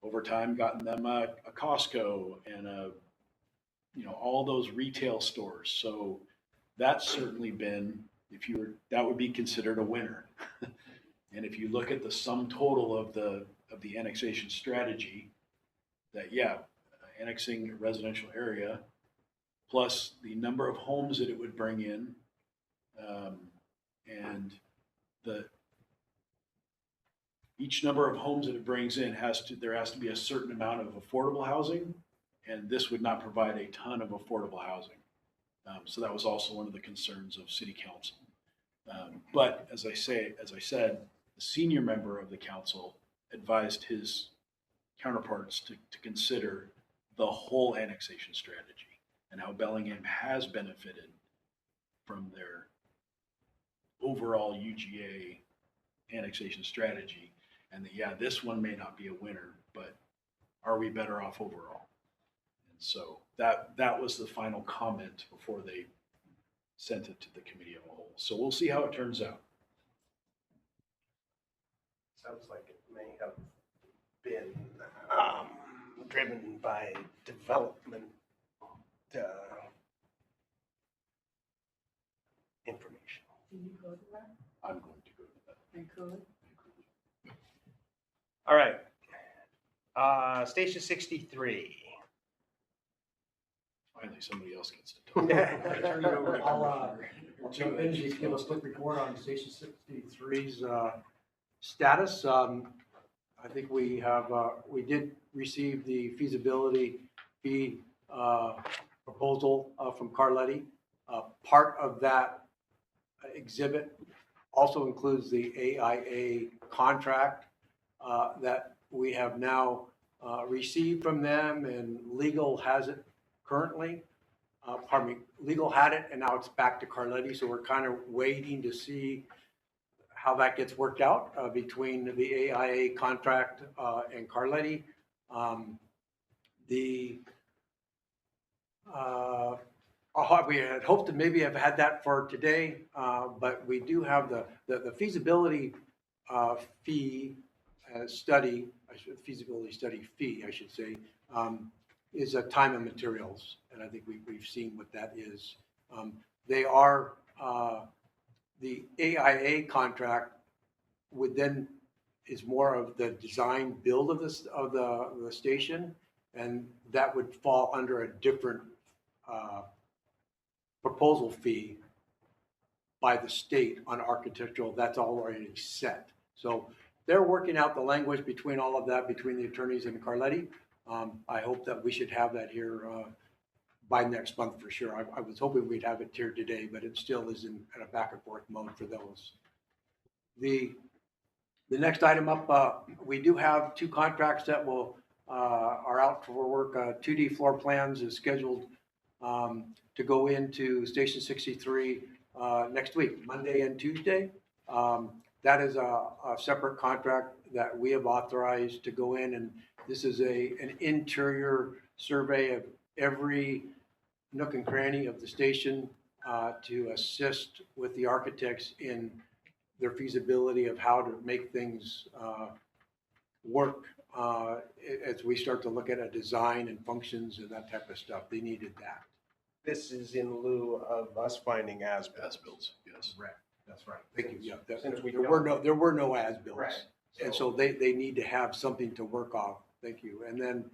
over time gotten them a Costco and all those retail stores. So that's certainly been, that would be considered a winner. And if you look at the sum total of the annexation strategy, that annexing a residential area plus the number of homes that it would bring in, and each number of homes that it brings in there has to be a certain amount of affordable housing, and this would not provide a ton of affordable housing. So that was also one of the concerns of city council. But as I said, the senior member of the council advised his counterparts to consider the whole annexation strategy and how Bellingham has benefited from their overall UGA annexation strategy. And that, this one may not be a winner, but are we better off overall? And so that was the final comment before they sent it to the committee of the whole. So we'll see how it turns out. Sounds like it may have been driven by development information. I'm going to go to that. All right. Station 63. Finally, somebody else gets to talk. Turn it over to I'll jump in and just give a quick report on Station 63's status. I think we did receive the feasibility fee proposal from Carletti. Part of that exhibit also includes the AIA contract that we have now received from them, and legal has it currently. Legal had it, and now it's back to Carletti, so we're kind of waiting to see how that gets worked out between the AIA contract and Carletti. We had hoped to maybe have had that for today, but we do have the feasibility fee study, feasibility study fee, I should say, is a time and materials, and I think we've seen what that is. They are the AIA contract would then is more of the design build of this of the station, and that would fall under a different proposal fee by the state on architectural. That's already set. So they're working out the language between all of that, between the attorneys and Carletti. I hope that we should have that here by next month for sure. I was hoping we'd have it here today, but it still is in a back and forth mode for those. The next item up, we do have 2 contracts that will are out for work. 2D floor plans is scheduled to go into Station 63 next week, Monday and Tuesday. That is a separate contract that we have authorized to go in, and this is an interior survey of every nook and cranny of the station to assist with the architects in their feasibility of how to make things work as we start to look at a design and functions and that type of stuff. They needed that. This is in lieu of us finding as-built. Yes. Correct. That's right. Thank you. Yeah, Since we there were no as-built. Right. And so they need to have something to work off. Thank you. And then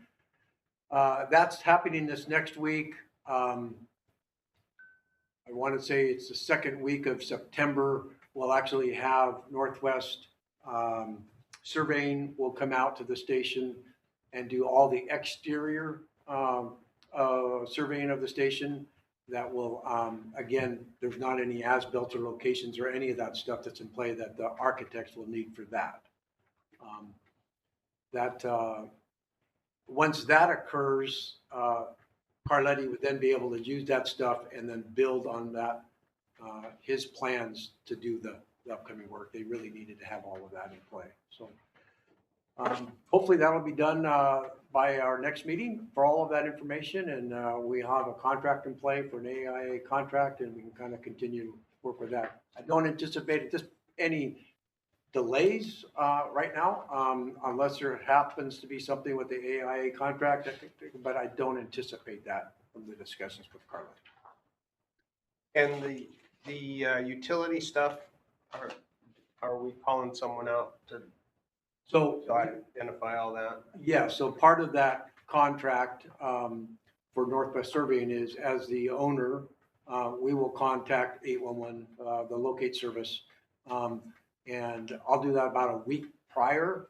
that's happening this next week. I want to say it's the second week of September. We'll actually have Northwest Surveying will come out to the station and do all the exterior surveying of the station. That will, again, there's not any as-built or locations or any of that stuff that's in play that the architects will need for that. Once that occurs, Carletti would then be able to use that stuff and then build on that, his plans to do the upcoming work. They really needed to have all of that in play. So hopefully that'll be done by our next meeting for all of that information. And we have a contract in play for an AIA contract, and we can kind of continue to work with that. I don't anticipate any delays right now, unless there happens to be something with the AIA contract, but I don't anticipate that from the discussions with Carla. And the utility stuff, are we calling someone out to identify all that? Yeah, so part of that contract for Northwest Surveying is, as the owner, we will contact 811, the locate service, and I'll do that about a week prior.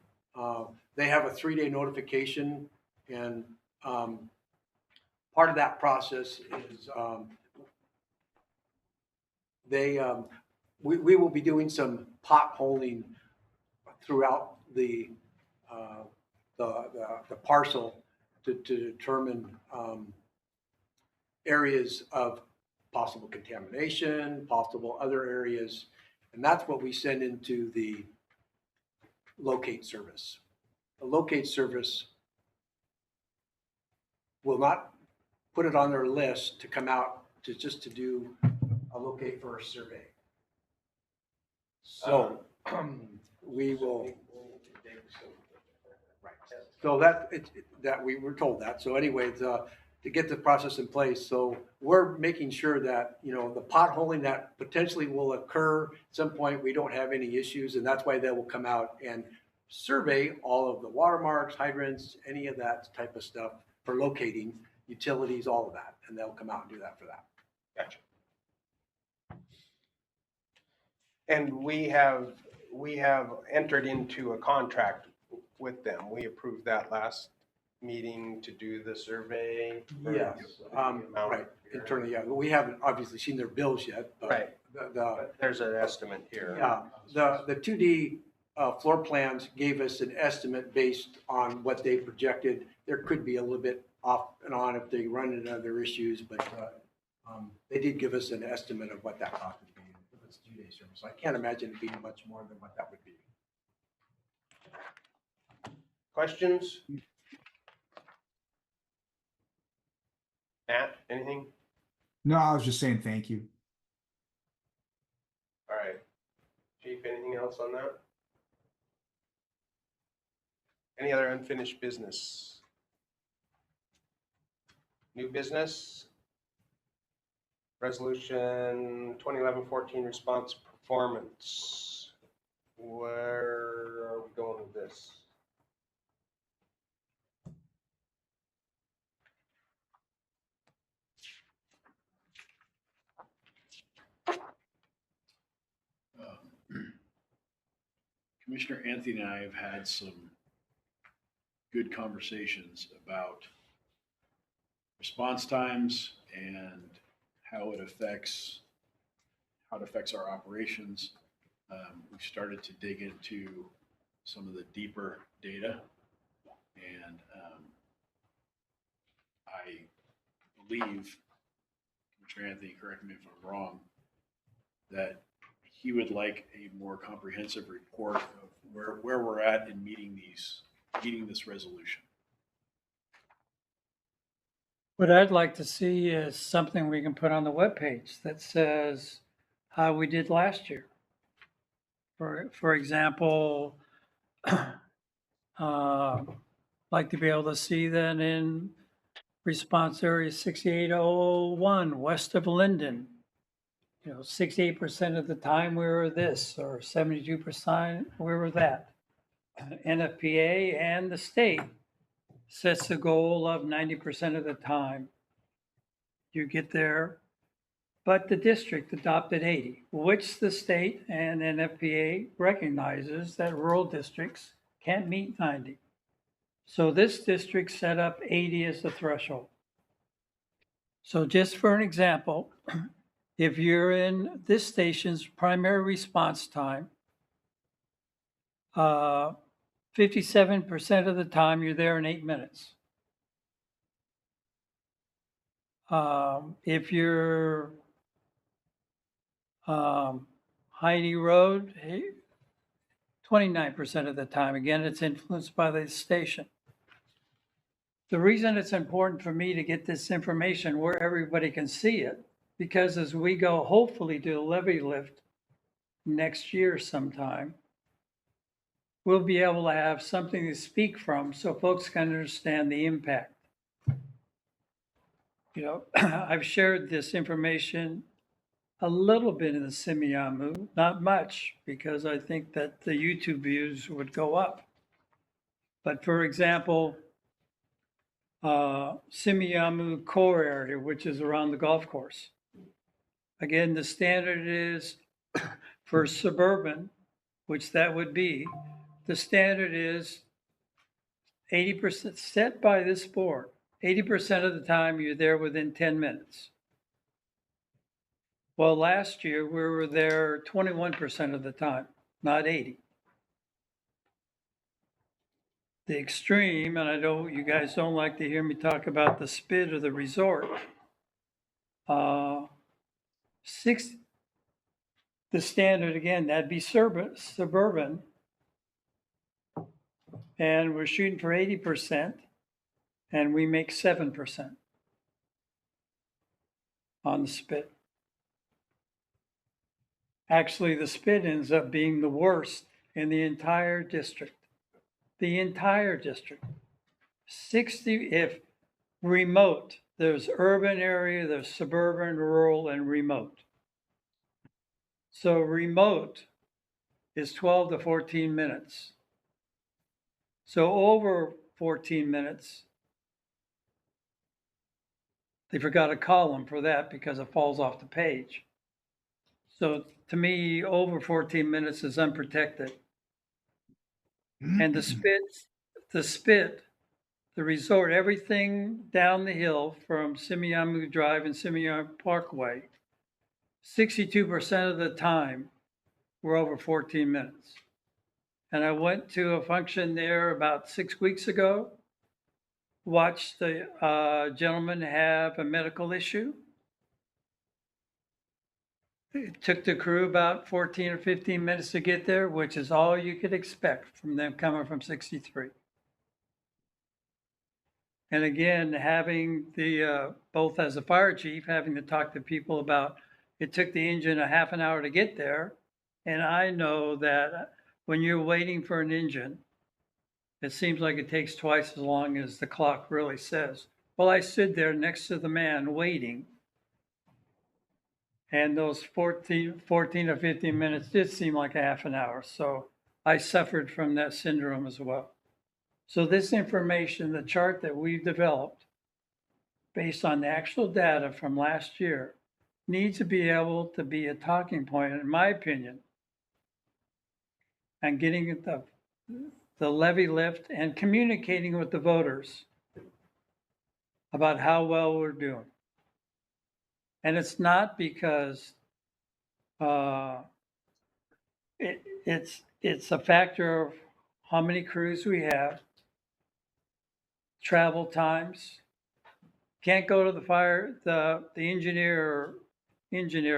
They have a 3-day notification, and part of that process is we will be doing some potholing throughout the parcel to determine areas of possible contamination, possible other areas, and that's what we send into the locate service. The locate service will not put it on their list to come out to just to do a locate for a survey. So we will. Right. So that we were told that. So anyways, to get the process in place, so we're making sure that, you know, the potholing that potentially will occur at some point, we don't have any issues, and that's why they will come out and survey all of the watermarks, hydrants, any of that type of stuff for locating utilities, all of that, and they'll come out and do that for that. Gotcha. And we have entered into a contract with them. We approved that last meeting to do the survey. Yes, right, internally, yeah. We haven't obviously seen their bills yet, but Right. But there's an estimate here. Yeah, the 2D floor plans gave us an estimate based on what they projected. There could be a little bit off and on if they run into other issues, but They did give us an estimate of what that cost would be if it's 2-day service. I can't imagine it being much more than what that would be. Questions? Matt, anything? No, I was just saying thank you. All right. Chief, anything else on that? Any other unfinished business? New business? Resolution 2011-14 response performance. Where are we going with this? Commissioner Anthony and I have had some good conversations about response times and how it affects our operations. We started to dig into some of the deeper data, and I believe, Commissioner Anthony, correct me if I'm wrong, that he would like a more comprehensive report of where we're at in meeting this resolution. What I'd like to see is something we can put on the webpage that says how we did last year. For example, like to be able to see that in response area 68001 west of Linden, 68% of the time we were this, or 72% we were that. NFPA and the state sets the goal of 90% of the time you get there, but the district adopted 80, which the state and NFPA recognizes that rural districts can't meet 90. So this district set up 80 as the threshold. So just for an example, if you're in this station's primary response time, 57% of the time you're there in 8 minutes. If you're Heidi Road, 29% of the time. Again, it's influenced by the station. The reason it's important for me to get this information where everybody can see it, because as we go hopefully to a levy lift next year sometime, we'll be able to have something to speak from so folks can understand the impact. I've shared this information a little bit in the Simiamu, not much, because I think that the YouTube views would go up. But for example, Simiamu core area, which is around the golf course. Again, the standard is for suburban, which that would be, the standard is 80% set by this board. 80% of the time you're there within 10 minutes. Well, last year we were there 21% of the time, not 80. The extreme, and I know you guys don't like to hear me talk about the SPID or the resort. The standard again, that'd be suburban. And we're shooting for 80%, and we make 7% on the SPID. Actually, the SPID ends up being the worst in the entire district. The entire district. 60, if remote, there's urban area, there's suburban, rural, and remote. So remote is 12 to 14 minutes. So over 14 minutes, they forgot a column for that because it falls off the page. So to me, over 14 minutes is unprotected. And the spit, the resort, everything down the hill from Simiamu Drive and Simiamu Parkway, 62% of the time we're over 14 minutes. And I went to a function there about 6 weeks ago, watched the gentleman have a medical issue. It took the crew about 14 or 15 minutes to get there, which is all you could expect from them coming from 63. And again, having both as a fire chief, having to talk to people about, it took the engine a half an hour to get there. And I know that when you're waiting for an engine, it seems like it takes twice as long as the clock really says. Well, I stood there next to the man waiting. And those 14 or 15 minutes did seem like a half an hour. So I suffered from that syndrome as well. So this information, the chart that we've developed, based on the actual data from last year, needs to be able to be a talking point, in my opinion, and getting the levy lift and communicating with the voters about how well we're doing. And it's not because it's a factor of how many crews we have, travel times. Can't go to the engineer,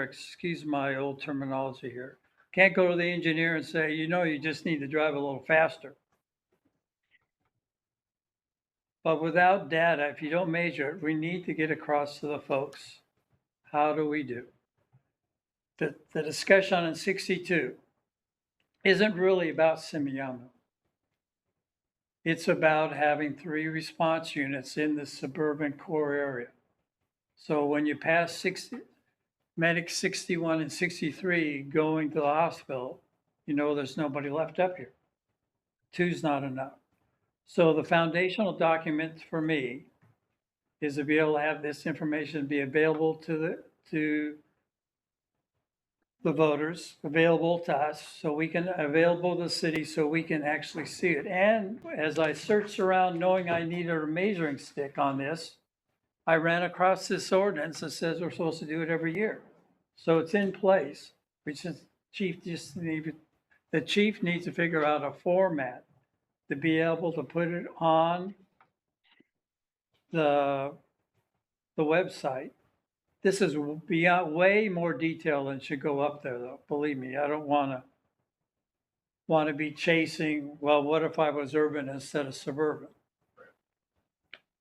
excuse my old terminology here. Can't go to the engineer and say, you just need to drive a little faster. But without data, if you don't measure it, we need to get across to the folks. How do we do? The discussion on 62 isn't really about Semiahmoo. It's about having 3 response units in the suburban core area. So when you pass medic 61 and 63 going to the hospital, there's nobody left up here. 2's not enough. So the foundational document for me is to be able to have this information be available to the voters, available to us, available to the city so we can actually see it. And as I searched around knowing I needed a measuring stick on this, I ran across this ordinance that says we're supposed to do it every year. So it's in place, which is the chief needs to figure out a format to be able to put it on the website. This is beyond way more detail than should go up there, though. Believe me, I don't want to be chasing, well, what if I was urban instead of suburban?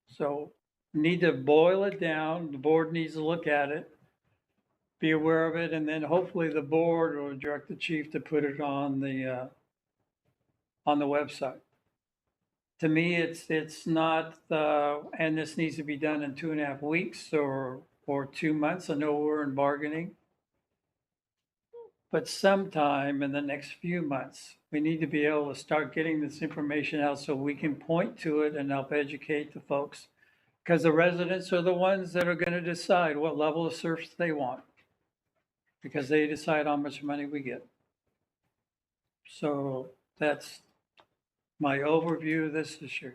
So need to boil it down. The board needs to look at it, be aware of it, and then hopefully the board will direct the chief to put it on the website. To me, it's not, and this needs to be done in 2.5 weeks or 2 months. I know we're in bargaining. But sometime in the next few months, we need to be able to start getting this information out so we can point to it and help educate the folks. Because the residents are the ones that are going to decide what level of service they want. Because they decide how much money we get. So that's my overview of this issue.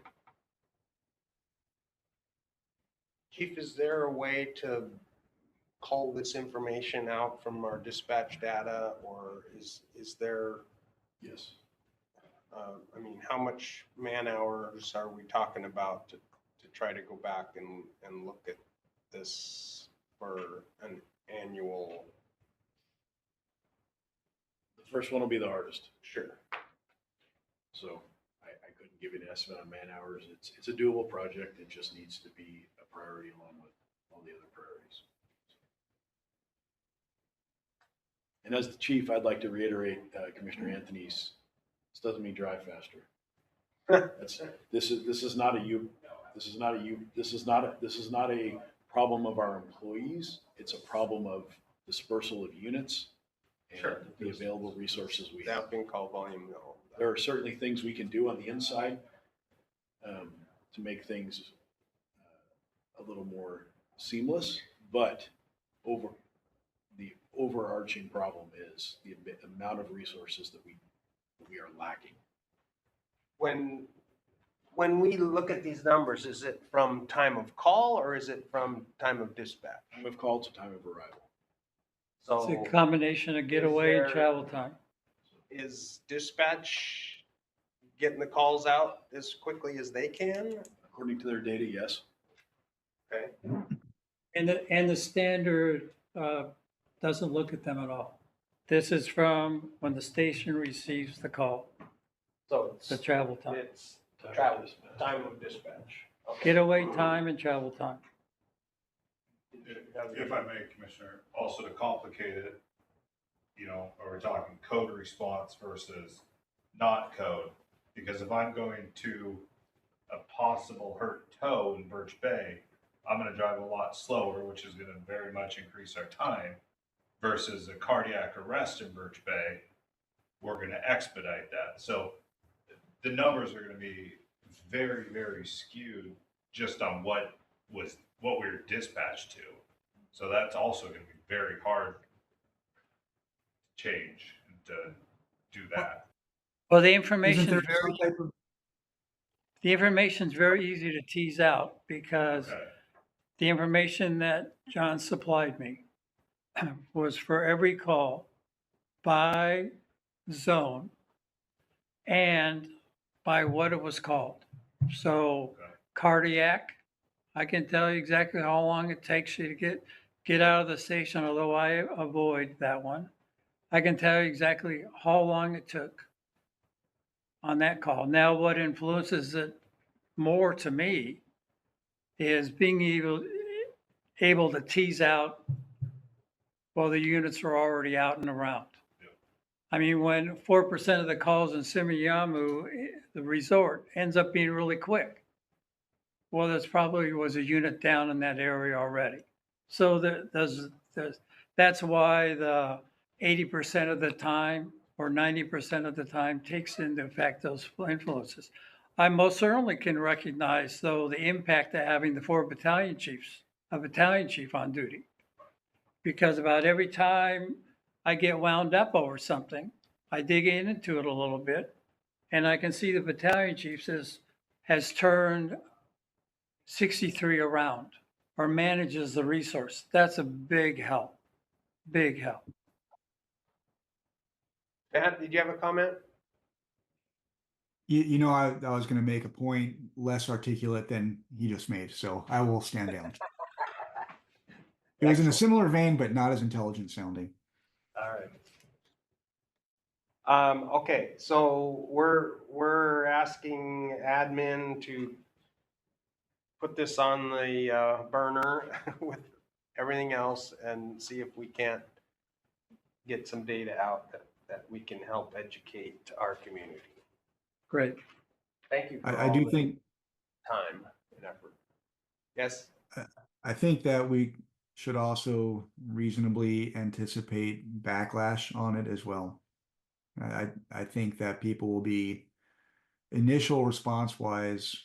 Chief, is there a way to call this information out from our dispatch data, or is there, Yes. how much man hours are we talking about to try to go back and look at this for an annual? The first one will be the hardest. Sure. So I couldn't give you an estimate on man hours. It's a doable project. It just needs to be a priority along with all the other priorities. And as the chief, I'd like to reiterate Commissioner Anthony's, this doesn't mean drive faster. This is not a problem of our employees. It's a problem of dispersal of units and Sure. the available resources we have. Staffing, call volume, no. There are certainly things we can do on the inside to make things a little more seamless, but the overarching problem is the amount of resources that we are lacking. When we look at these numbers, is it from time of call or is it from time of dispatch? Time of call to time of arrival. So It's a combination of getaway and there- travel time. is dispatch getting the calls out as quickly as they can? According to their data, yes. Okay. And the standard doesn't look at them at all. This is from when the station receives the call, So the travel time, it's travel, time of dispatch. Okay. getaway time and travel time. If I may, Commissioner, also to complicate it, you know, are we talking code response versus not code? Because if I'm going to a possible hurt toe in Birch Bay, I'm gonna drive a lot slower, which is gonna very much increase our time, versus a cardiac arrest in Birch Bay, we're gonna expedite that. So the numbers are gonna be very, very skewed just on what we were dispatched to. So that's also gonna be very hard to change and to do that. Well, the Isn't information's there very, some type of, the information's very easy to tease out because Okay. the information that John supplied me was for every call by zone and by what it was called. So Okay. cardiac, I can tell you exactly how long it takes you to get out of the station, although I avoid that one. I can tell you exactly how long it took on that call. Now, what influences it more to me is being able to tease out, well, the units are already out and around. I mean, when 4% of the calls in Simiyamu, the resort, ends up being really quick. Well, there's probably was a unit down in that area already. So that's why the 80% of the time or 90% of the time takes into effect those influences. I most certainly can recognize, though, the impact of having the 4 battalion chiefs, a battalion chief on duty. Because about every time I get wound up over something, I dig into it a little bit, and I can see the battalion chief has turned 63 around or manages the resource. That's a big help, big help. Matt, did you have a comment? you know, I was going to make a point less articulate than he just made, so I will stand down. It was in a Excellent. similar vein, but not as intelligent sounding. All right. Okay, so we're asking admin to put this on the burner with everything else and see if we can't get some data out that we can help educate our community. Great. Thank you for I all do the think time and effort. Yes? I think that we should also reasonably anticipate backlash on it as well. I think that people will be initial response wise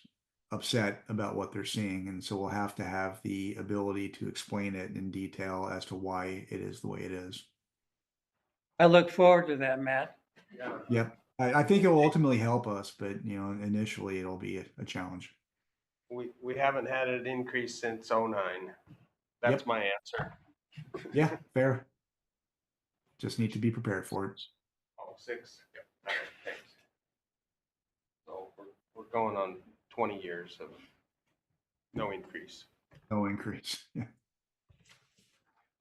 upset about what they're seeing, and so we'll have to have the ability to explain it in detail as to why it is the way it is. I look forward to that, Matt. Yeah. Yep. I think it will ultimately help us, but you know, initially it'll be a challenge. We haven't had an increase since '09. That's Yep. my answer. Yeah, fair. Just need to be prepared for it. Oh, 6? Yep. All right, thanks. So we're going on 20 years of no increase. No increase. Yeah.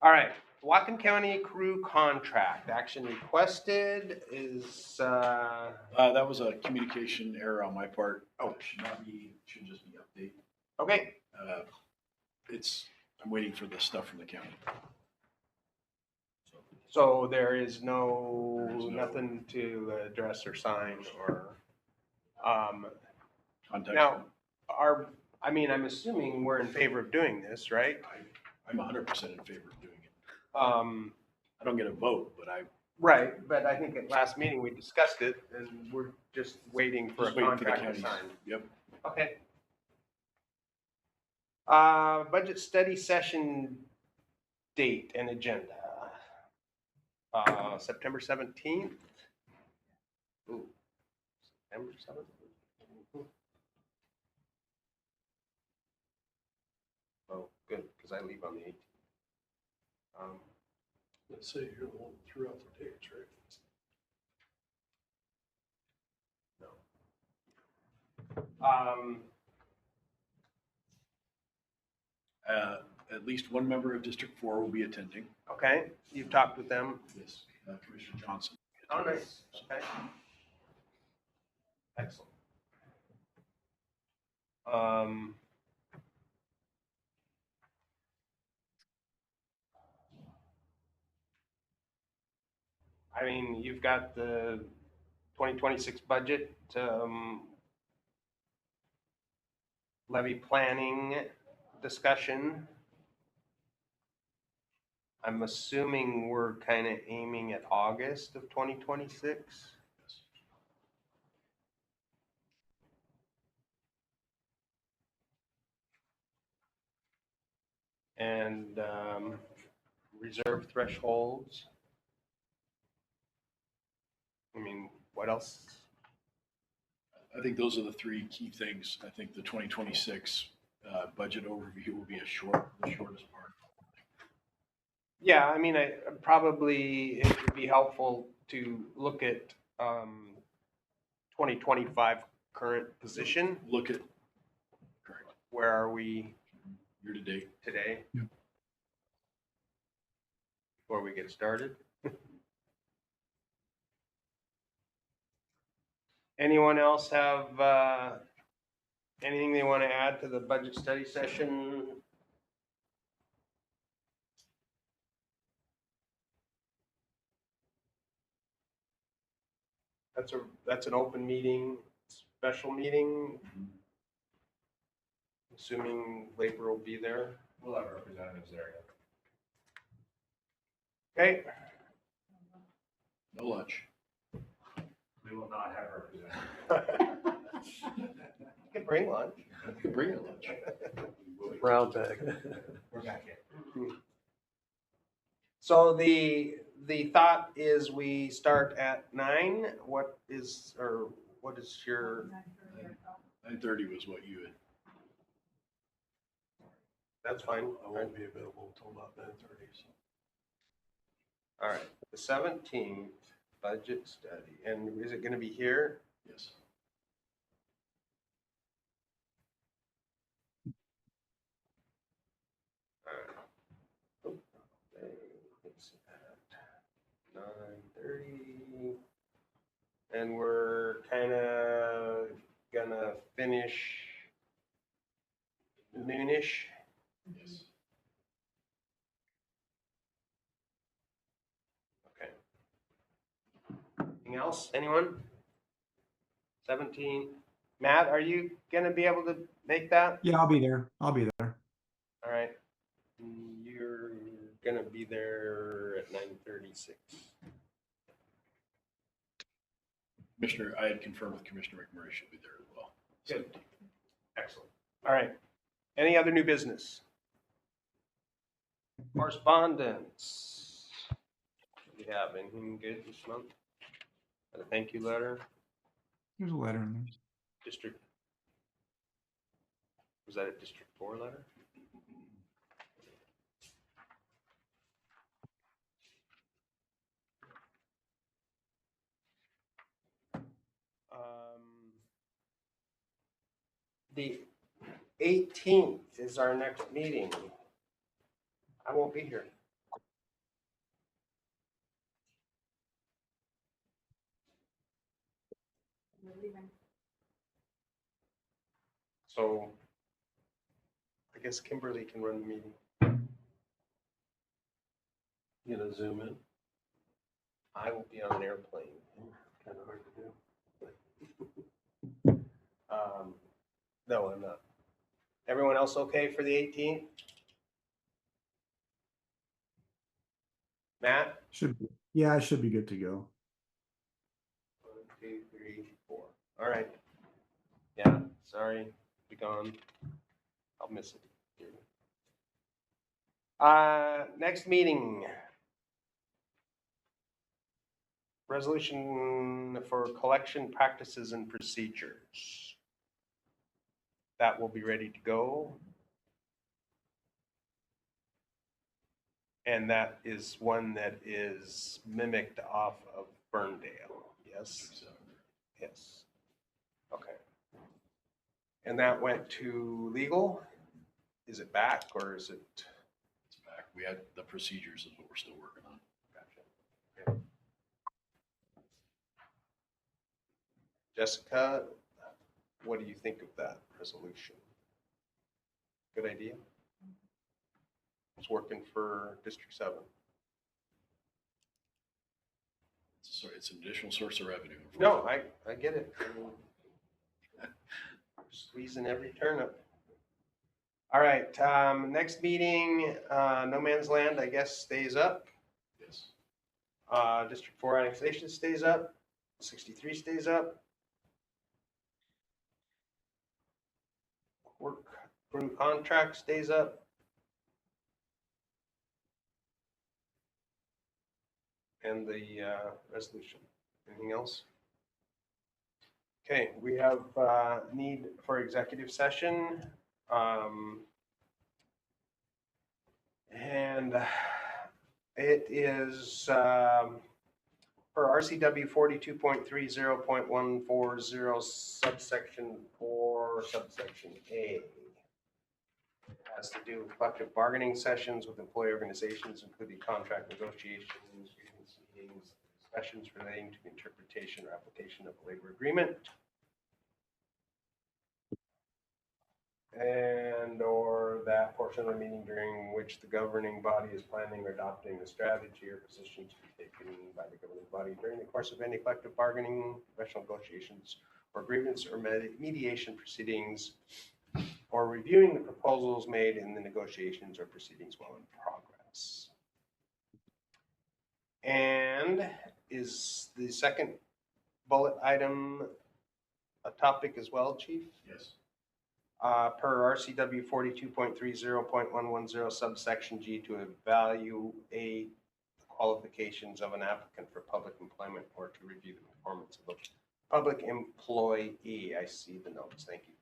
All right, Whatcom County crew contract, action requested is, That was a communication error on my part. Oh, should just be update. okay, I'm waiting for the stuff from the county. so there is nothing to address or sign or, Contact. now, I'm assuming we're in favor of doing this, right? I'm 100% in favor of doing it. I I don't get a vote, but right, but I think at last meeting we discussed it and we're just waiting for a just waiting for the contract to county. sign. Yep. Okay. Budget study session date and agenda. September 17th. Ooh, September 17th. Oh, good, because I leave on the 18th. Let's say you're the one that threw out the dates, right? No. at least one member of District 4 will be attending. Okay, you've talked with them. Yes. Commissioner Johnson. Oh, nice. Okay. Excellent. I mean, you've got the 2026 budget, levy planning discussion. I'm assuming we're kind of aiming at August of 2026. And reserve thresholds. I mean, what else? I think those are the three key things. I think the 2026 budget overview will be the shortest part. Yeah, I mean, I probably, it would be helpful to look at 2025 current position. Look at, correct, Where are we year to date. today? Before we get started. Anyone else have anything they want to add to the budget study session? That's an open meeting, special meeting. Assuming labor will be there. We'll have representatives there. Okay, No lunch. We will not have representatives. you can bring lunch. You can bring your lunch. Brown bag. We're back in. So the thought is we start at 9. What is your, 9:30 was what you had. that's fine. I won't be available until about 9:30, so. All right, the 17th, budget study. And is it going to be here? Yes. All right. It's at 9:30. And we're kind of gonna finish noonish. Yes. Okay. Anything else? Anyone? 17. Matt, are you gonna be able to make that? Yeah, I'll be there. I'll be there. All right. You're gonna be there at 9:36. Commissioner, I had confirmed with Commissioner McMurray she'll be there as well. Good. Excellent. All right. Any other new business? Correspondence. Do we have anything good this month? A thank you letter? There's a letter in there. District. Was that a District 4 letter? The 18th is our next meeting. I won't be here. So I guess Kimberly can run the meeting. You gonna zoom in? I will be on an airplane. Kind of hard to do. No, I'm not. Everyone else okay for the 18th? Matt? Yeah, I should be good to go. 1, 2, 3, 4. All right. Yeah, sorry, be gone. I'll miss it. Next meeting. Resolution for collection practices and procedures. That will be ready to go. And that is one that is mimicked off of Ferndale. Yes? Yes. Okay. And that went to legal? Is it back or is it? We had the procedures is what we're still working on. Gotcha. Jessica, what do you think of that resolution? Good idea? It's working for District 7. So it's an additional source of revenue. No, I get it. I mean, squeezing every turnip. All right, next meeting, No Man's Land, I guess, stays up. Yes. District 4 annexation stays up. 63 stays up. Work crew contract stays up. And the resolution. Anything else? Okay, we have need for executive session. And it is for RCW 42.30.140 subsection 4 subsection A. It has to do with collective bargaining sessions with employee organizations, including contract negotiations, grievance meetings, discussions relating to the interpretation or application of a labor agreement. And or that portion of the meeting during which the governing body is planning or adopting a strategy or position to be taken by the governing body during the course of any collective bargaining, professional negotiations, or grievance or mediation proceedings, or reviewing the proposals made in the negotiations or proceedings while in progress. And is the second bullet item a topic as well, Chief? Yes. Per RCW 42.30.110 subsection G to evaluate the qualifications of an applicant for public employment or to review the performance of a public employee. I see the notes. Thank you.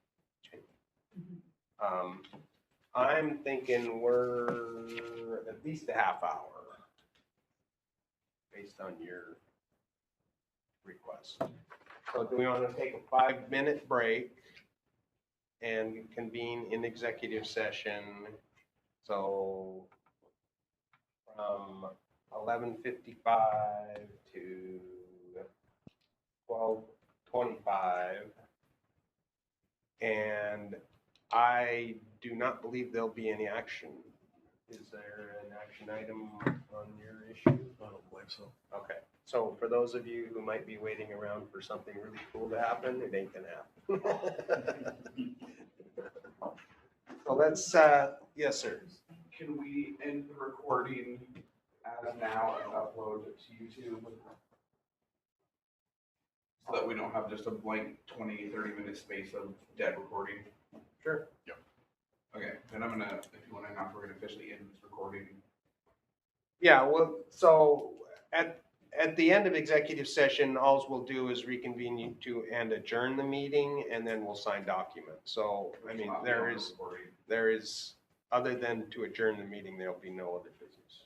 I'm thinking we're at least a half hour based on your request. So do we want to take a 5-minute break and convene in executive session? So from 11:55 to 12:25. And I do not believe there'll be any action. Is there an action item on your issue? I don't believe so. Okay, so for those of you who might be waiting around for something really cool to happen, it ain't gonna happen. So let's, yes, sir. Can we end the recording as now and upload it to YouTube? So that we don't have just a blank 20-30 minute space of dead recording? Sure. Yep. Okay, then I'm gonna, if you wanna announce, we're gonna officially end this recording. Yeah, well, so at the end of executive session, all we'll do is reconvene to and adjourn the meeting, and then we'll sign documents. So, I mean, there is, other than to adjourn the meeting, there'll be no other business.